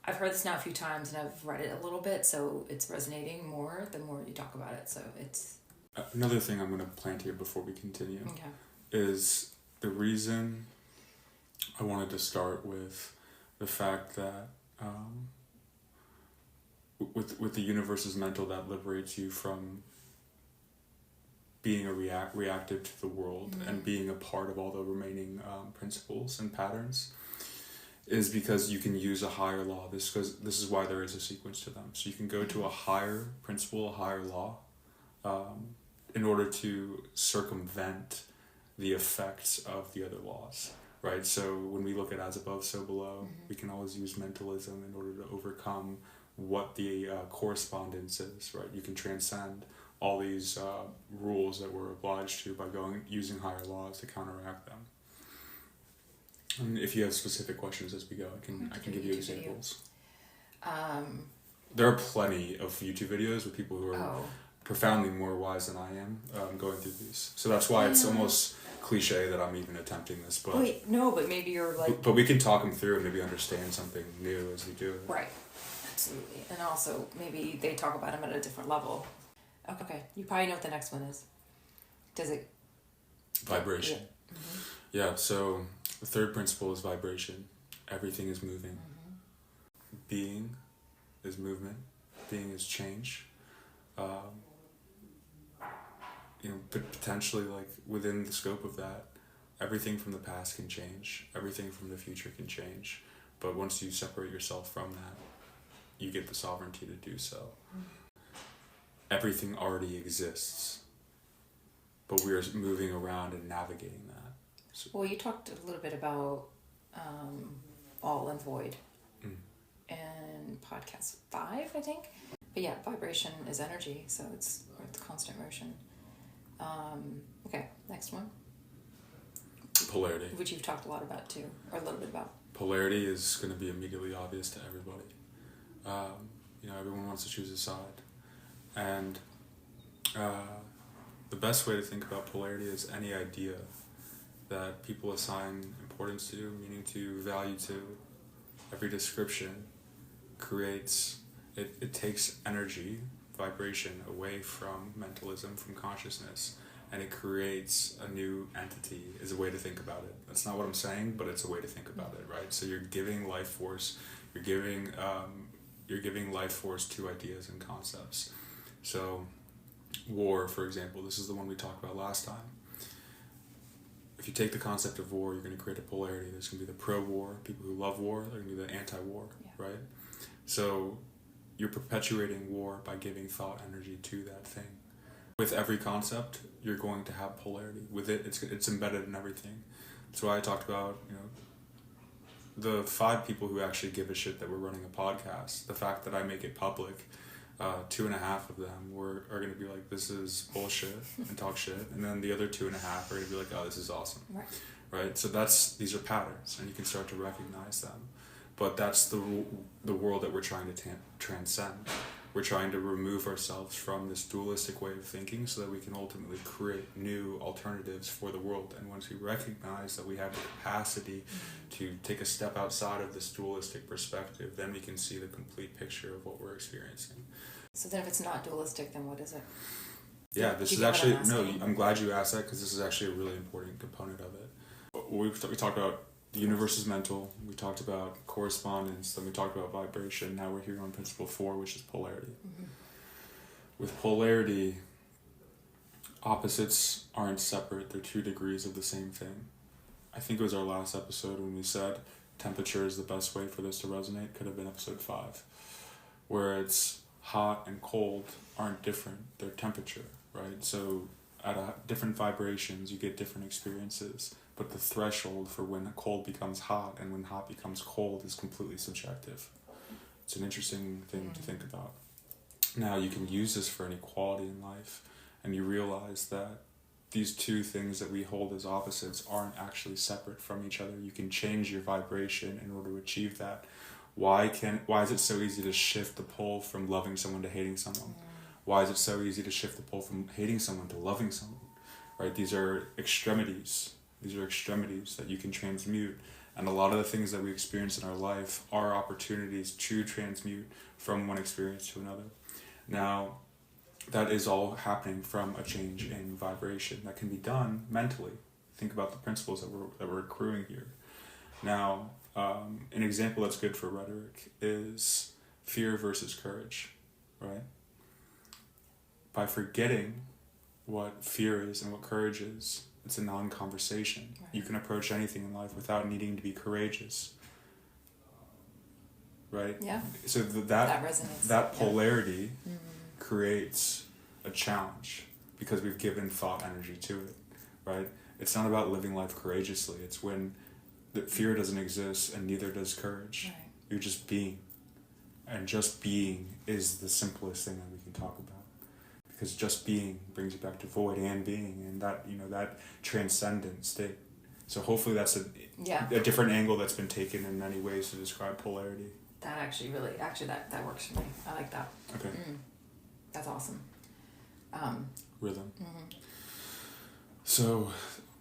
I've heard this now a few times and I've read it a little bit, so it's resonating more the more you talk about it. So it's... Another thing I'm going to plant here before we continue is the reason I wanted to start with the fact that with the universe is mental, that liberates you from being a reactive to the world and being a part of all the remaining principles and patterns, is because you can use a higher law. This is why there is a sequence to them. So you can go to a higher principle, a higher law, in order to circumvent the effects of the other laws. Right, so when we look at As Above, So Below, we can always use mentalism in order to overcome what the correspondence is. Right, you can transcend all these rules that we're obliged to by using higher laws to counteract them. And if you have specific questions as we go, I can give you examples. There are plenty of YouTube videos with people who are profoundly more wise than I am going through these. So that's why it's almost cliche that I'm even attempting this. But Wait, no, but maybe you're like... But we can talk them through and maybe understand something new as we do it. Right. Absolutely. And also, maybe they talk about them at a different level. Okay. You probably know what the next one is. Does it... Vibration. Yeah. Mm-hmm. Yeah, so the third principle is vibration. Everything is moving. Mm-hmm. Being is movement. Being is change. But potentially, like, within the scope of that, everything from the past can change. Everything from the future can change. But once you separate yourself from that, you get the sovereignty to do so. Everything already exists, but we are moving around and navigating that. So, Well, you talked a little bit about all and void in podcast 5, I think. But yeah, vibration is energy, so it's constant motion. Okay, next one. polarity. Which you've talked a lot about too, or a little bit about. Polarity is going to be immediately obvious to everybody. Everyone wants to choose a side. And the best way to think about polarity is any idea that people assign importance to, meaning to, value to. Every description creates, it takes energy, vibration away from mentalism, from consciousness, and it creates a new entity, is a way to think about it. That's not what I'm saying, but it's a way to think about it, right? So you're giving life force, you're giving life force to ideas and concepts. So war, for example, this is the one we talked about last time. If you take the concept of war, you're going to create a polarity. There's going to be the pro-war, people who love war, there's going to be the anti-war, right? So you're perpetuating war by giving thought energy to that thing. With every concept, you're going to have polarity. With it, it's embedded in everything. That's why I talked about, the 5 people who actually give a shit that we're running a podcast. The fact that I make it public, 2.5 of them are going to be like, this is bullshit, and talk shit. And then the other 2.5 are going to be like, oh, this is awesome. Right? So these are patterns, and you can start to recognize them. But that's the world that we're trying to transcend. We're trying to remove ourselves from this dualistic way of thinking so that we can ultimately create new alternatives for the world. And once we recognize that we have the capacity to take a step outside of this dualistic perspective, then we can see the complete picture of what we're experiencing. So then if it's not dualistic, then what is it? Yeah, this is actually, I'm glad you asked that, because this is actually a really important component of it. We talked about the universe is mental, we talked about correspondence, then we talked about vibration, now we're here on principle 4, which is polarity. Mm-hmm. With polarity, opposites aren't separate, they're 2 degrees of the same thing. I think it was our last episode when we said temperature is the best way for this to resonate, could have been episode 5, where it's hot and cold aren't different, they're temperature, right? So at different vibrations, you get different experiences. But the threshold for when cold becomes hot and when hot becomes cold is completely subjective. It's an interesting thing to think about. Now, you can use this for any quality in life, and you realize that these 2 things that we hold as opposites aren't actually separate from each other. You can change your vibration in order to achieve that. Why is it so easy to shift the pole from loving someone to hating someone? Why is it so easy to shift the pole from hating someone to loving someone? Right? These are extremities. These are extremities that you can transmute. And a lot of the things that we experience in our life are opportunities to transmute from one experience to another. Now, that is all happening from a change in vibration that can be done mentally. Think about the principles that we're accruing here. Now, an example that's good for rhetoric is fear versus courage, right? By forgetting what fear is and what courage is, it's a non-conversation. Right. You can approach anything in life without needing to be courageous. Right? Yeah. So that resonates. That polarity creates a challenge because we've given thought energy to it. Right? It's not about living life courageously. It's when the fear doesn't exist and neither does courage. Right. You're just being. And just being is the simplest thing that we can talk about. Because just being brings you back to void and being, and that that transcendent state. So hopefully that's a different angle that's been taken in many ways to describe polarity. That actually that works for me. I like that. Okay. That's awesome. Rhythm. So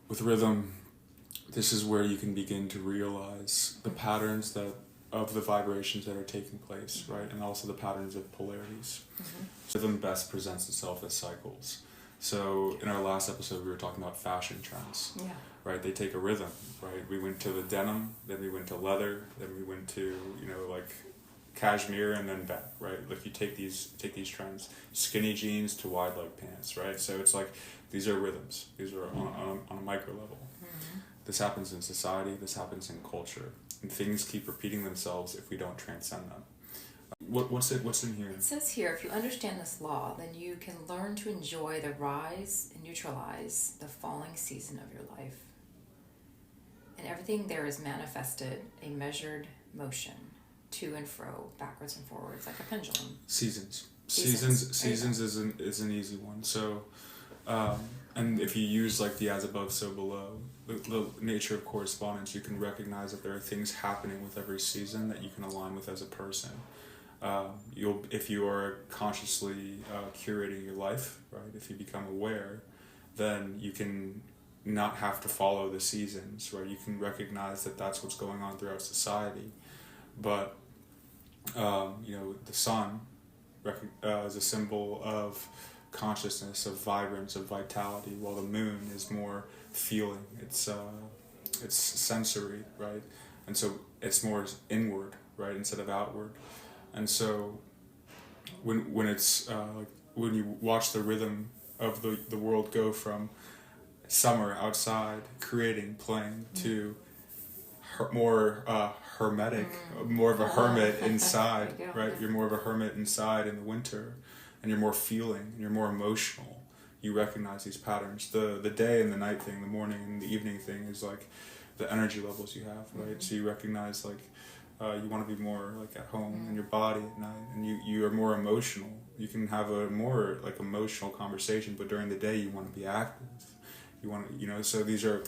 with rhythm, this is where you can begin to realize the patterns of the vibrations that are taking place, right? And also the patterns of polarities. Rhythm best presents itself as cycles. So in our last episode, we were talking about fashion trends, right? They take a rhythm, right? We went to the denim, then we went to leather, then we went to, like cashmere, and then back, right? Like you take these trends, skinny jeans to wide leg pants, right? So it's like, these are rhythms. These are on a micro level. This happens in society, this happens in culture, and things keep repeating themselves if we don't transcend them. What's in here? It says here, if you understand this law, then you can learn to enjoy the rise and neutralize the falling season of your life. And everything there is manifested a measured motion, to and fro, backwards and forwards, like a pendulum. Seasons is an easy one. So, and if you use like the as above, so below, the nature of correspondence, you can recognize that there are things happening with every season that you can align with as a person. If you are consciously curating your life, right? If you become aware, then you can not have to follow the seasons, right? You can recognize that that's what's going on throughout society. But the sun is a symbol of consciousness, of vibrance, of vitality, while the moon is more feeling. It's sensory, right? And so it's more inward, right, instead of outward. And so when it's when you watch the rhythm of the world go from summer outside, creating, playing, to more hermetic, more of a hermit inside, right? You're more of a hermit inside in the winter, and you're more feeling, and you're more emotional. You recognize these patterns. The day and the night thing, the morning and the evening thing is like the energy levels you have, right? So you recognize like you want to be more like at home in your body at night, and you are more emotional. You can have a more like emotional conversation, but during the day you want to be active. You want to, so these are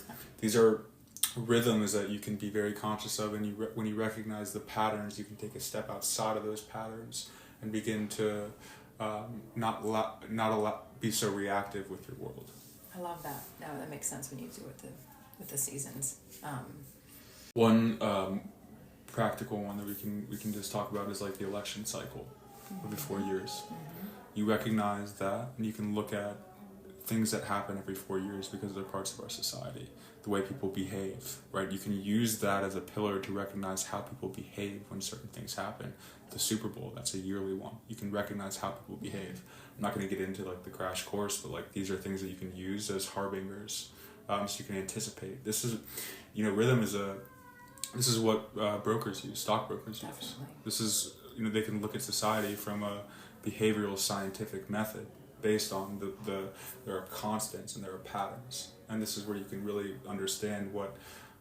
rhythms that you can be very conscious of, and when you recognize the patterns, you can take a step outside of those patterns and begin to not be so reactive with your world. I love that. No, that makes sense when you do it with the seasons. One practical one that we can just talk about is like the election cycle every 4 years. You recognize that, and you can look at things that happen every 4 years because they're parts of our society, the way people behave, right? You can use that as a pillar to recognize how people behave when certain things happen. The Super Bowl, that's a yearly one. You can recognize how people behave. I'm not going to get into like the crash course, but like these are things that you can use as harbingers, so you can anticipate. This is, rhythm this is what brokers use, stockbrokers use. Definitely. This is, they can look at society from a behavioral scientific method based on there are constants and there are patterns. And this is where you can really understand what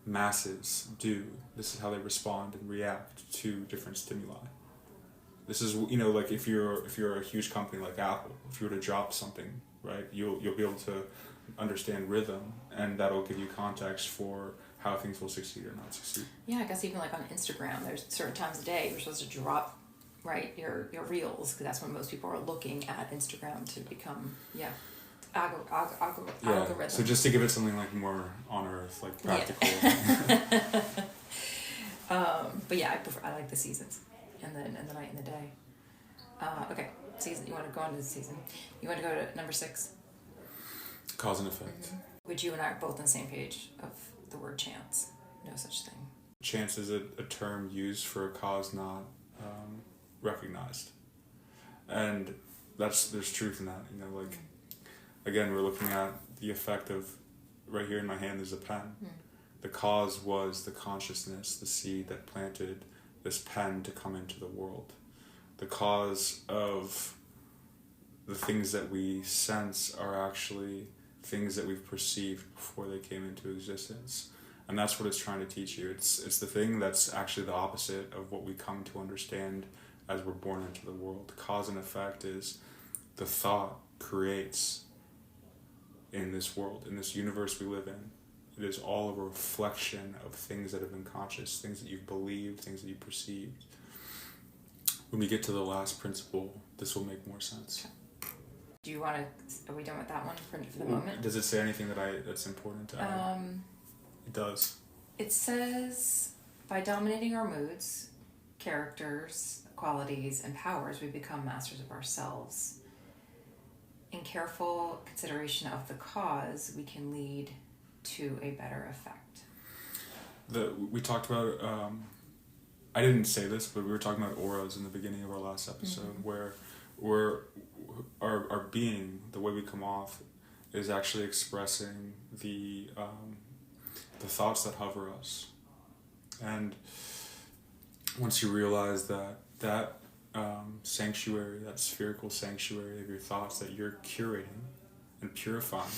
masses do. This is how they respond and react to different stimuli. This is, like if you're a huge company like Apple, if you were to drop something, right, you'll be able to understand rhythm, and that'll give you context for how things will succeed or not succeed. Yeah, I guess even like on Instagram, there's certain times a day you're supposed to drop, right, your reels, because that's when most people are looking at Instagram to become, algorithm. So just to give it something like more on earth, like practical. But yeah, I like the seasons, and the night and the day. Okay, season. You want to go on to the season? You want to go to number 6? Cause and effect. Which you and I are both on the same page of the word chance. No such thing. Chance is a term used for a cause not recognized, and there's truth in that. Like again, we're looking at the effect of right here in my hand. There's a pen. The cause was the consciousness, the seed that planted this pen to come into the world. The cause of the things that we sense are actually things that we've perceived before they came into existence. And that's what it's trying to teach you. It's the thing that's actually the opposite of what we come to understand as we're born into the world. Cause and effect is the thought creates in this world, in this universe we live in. It is all a reflection of things that have been conscious, things that you've believed, things that you perceived. When we get to the last principle, this will make more sense. Do you want to? Are we done with that one for the moment? Does it say anything that's important to add? It does. It says, by dominating our moods, characters, qualities, and powers, we become masters of ourselves. In careful consideration of the cause, we can lead to a better effect. We talked about, I didn't say this, but we were talking about auras in the beginning of our last episode, where our being, the way we come off, is actually expressing the thoughts that hover us. And once you realize that sanctuary, that spherical sanctuary of your thoughts that you're curating and purifying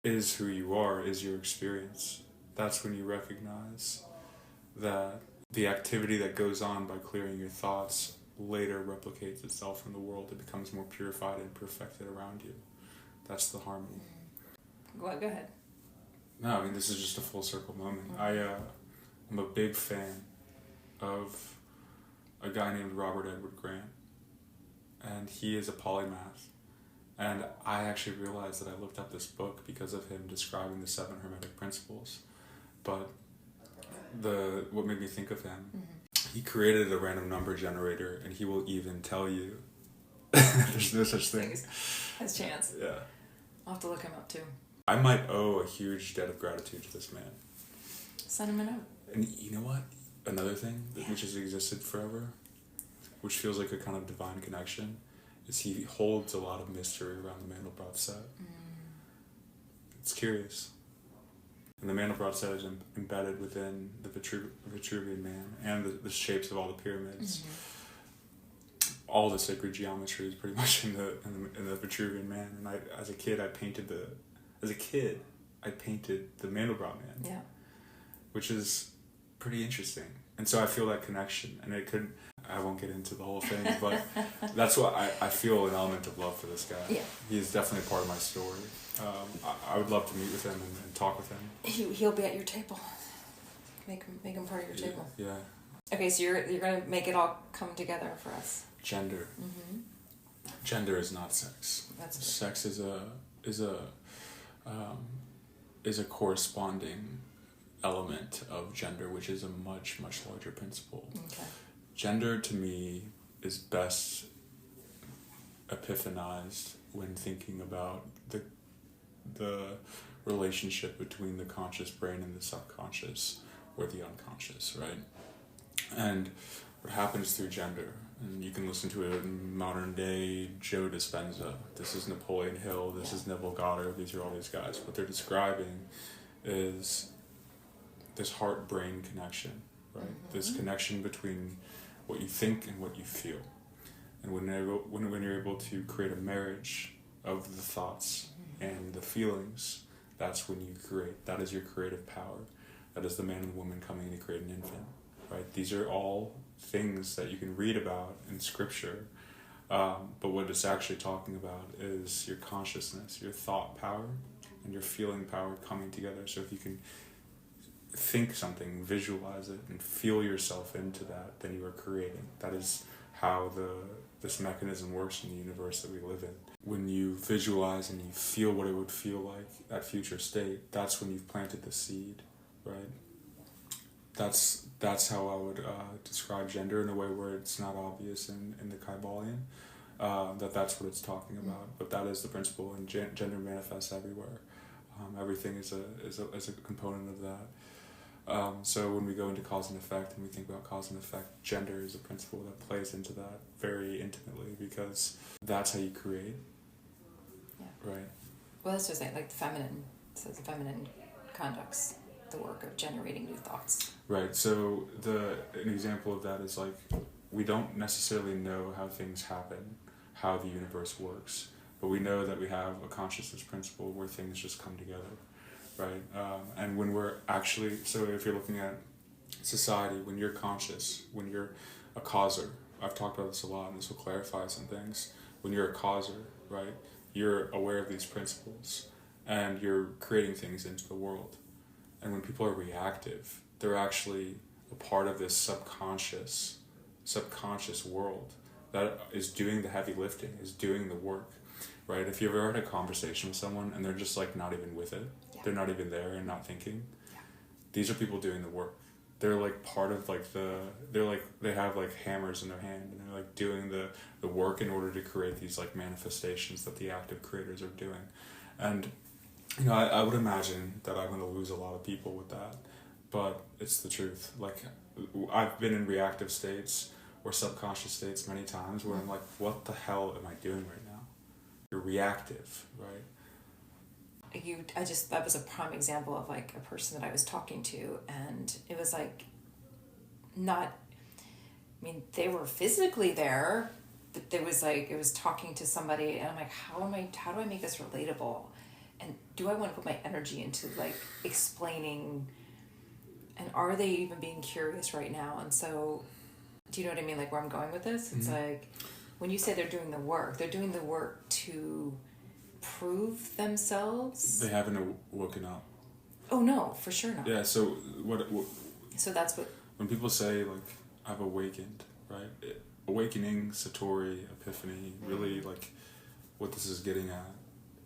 is who you are, is your experience, that's when you recognize that the activity that goes on by clearing your thoughts later replicates itself in the world. It becomes more purified and perfected around you. That's the harmony. Go ahead. No, I mean, this is just a full circle moment. I'm a big fan of a guy named Robert Edward Grant, and he is a polymath. And I actually realized that I looked up this book because of him describing the 7 Hermetic Principles. But what made me think of him, he created a random number generator, and he will even tell you there's no such thing. Has chance. Yeah. I'll have to look him up too. I might owe a huge debt of gratitude to this man. Send him a note. And you know what? Another thing which has existed forever, which feels like a kind of divine connection, is he holds a lot of mystery around the Mandelbrot set. It's curious. And the Mandelbrot set is embedded within the Vitruvian Man and the shapes of all the pyramids. All the sacred geometry is pretty much in the Vitruvian Man. And as a kid, I painted the Mandelbrot Man. Yeah. Which is pretty interesting. And so I feel that connection. And I won't get into the whole thing, but that's why I feel an element of love for this guy. Yeah. He is definitely part of my story. I would love to meet with him and talk with him. He'll be at your table. Make him part of your table. Yeah. Okay, so you're gonna make it all come together for us. Gender. Gender is not sex. Sex is a corresponding element of gender, which is a much, much larger principle. Okay. Gender, to me, is best epiphanized when thinking about the relationship between the conscious brain and the subconscious, or the unconscious, right? And what happens through gender, and you can listen to it in modern day Joe Dispenza, this is Napoleon Hill, this is Neville Goddard, these are all these guys. What they're describing is this heart-brain connection, right? This connection between what you think and what you feel. And when you're able to create a marriage of the thoughts and the feelings, that's when you create. That is your creative power. That is the man and woman coming to create an infant, right? These are all things that you can read about in scripture, but what it's actually talking about is your consciousness, your thought power, and your feeling power coming together. So if you can think something, visualize it, and feel yourself into that, then you are creating. That is how this mechanism works in the universe that we live in. When you visualize and you feel what it would feel like, that future state, that's when you've planted the seed, right? That's how I would describe gender in a way where it's not obvious in the Kybalion, that's what it's talking about. But that is the principle, and gender manifests everywhere. Everything is a component of that. So when we go into cause and effect and we think about cause and effect, gender is a principle that plays into that very intimately, because that's how you create. Yeah. Right. Well, that's just like the feminine. So the feminine conducts the work of generating new thoughts. Right. So an example of that is like, we don't necessarily know how things happen, how the universe works, but we know that we have a consciousness principle where things just come together. Right, and when we're actually, so if you're looking at society, when you're conscious, when you're a causer, I've talked about this a lot and this will clarify some things. When you're a causer, right, you're aware of these principles and you're creating things into the world. And when people are reactive, they're actually a part of this subconscious world that is doing the heavy lifting, is doing the work. right? If you ever had a conversation with someone and they're just like not even with it, Yeah. they're not even there and not thinking. Yeah. These are people doing the work. They're like part of like they have like hammers in their hand and they're like doing the work in order to create these like manifestations that the active creators are doing. And you know, I would imagine that I'm going to lose a lot of people with that, but it's the truth. Like, I've been in reactive states or subconscious states many times where I'm like, what the hell am I doing right now? You're reactive, right? That was a prime example of like a person that I was talking to, and it was like they were physically there, but there was like, it was talking to somebody, and I'm like, how do I make this relatable? And do I want to put my energy into like explaining, and are they even being curious right now? And so, do you know what I mean? Like where I'm going with this? It's like, when you say they're doing the work to prove themselves. They haven't woken up. Oh no, for sure not. Yeah, so what So that's what... when people say like, I've awakened, right? Awakening, Satori, epiphany, really like what this is getting at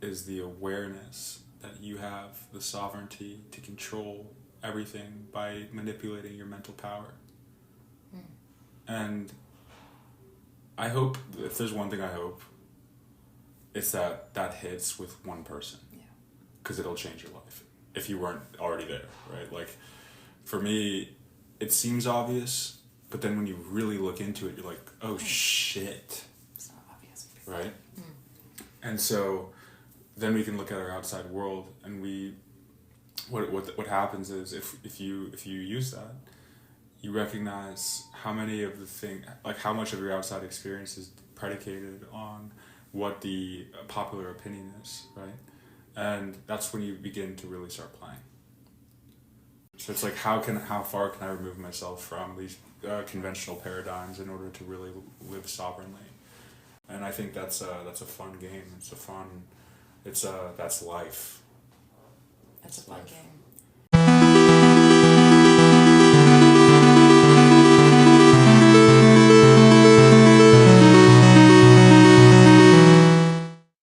is the awareness that you have the sovereignty to control everything by manipulating your mental power. And I hope, if there's one thing I hope, it's that hits with one person. Yeah. Because it'll change your life if you weren't already there, right? Like, for me, it seems obvious, but then when you really look into it, you're like, oh shit. It's not obvious. Right? And so then we can look at our outside world, and what happens is if you use that, you recognize how many of the how much of your outside experience is predicated on what the popular opinion is, right? And that's when you begin to really start playing. So it's like, how far can I remove myself from these conventional paradigms in order to really live sovereignly? And I think that's a fun game. That's life. That's a fun game.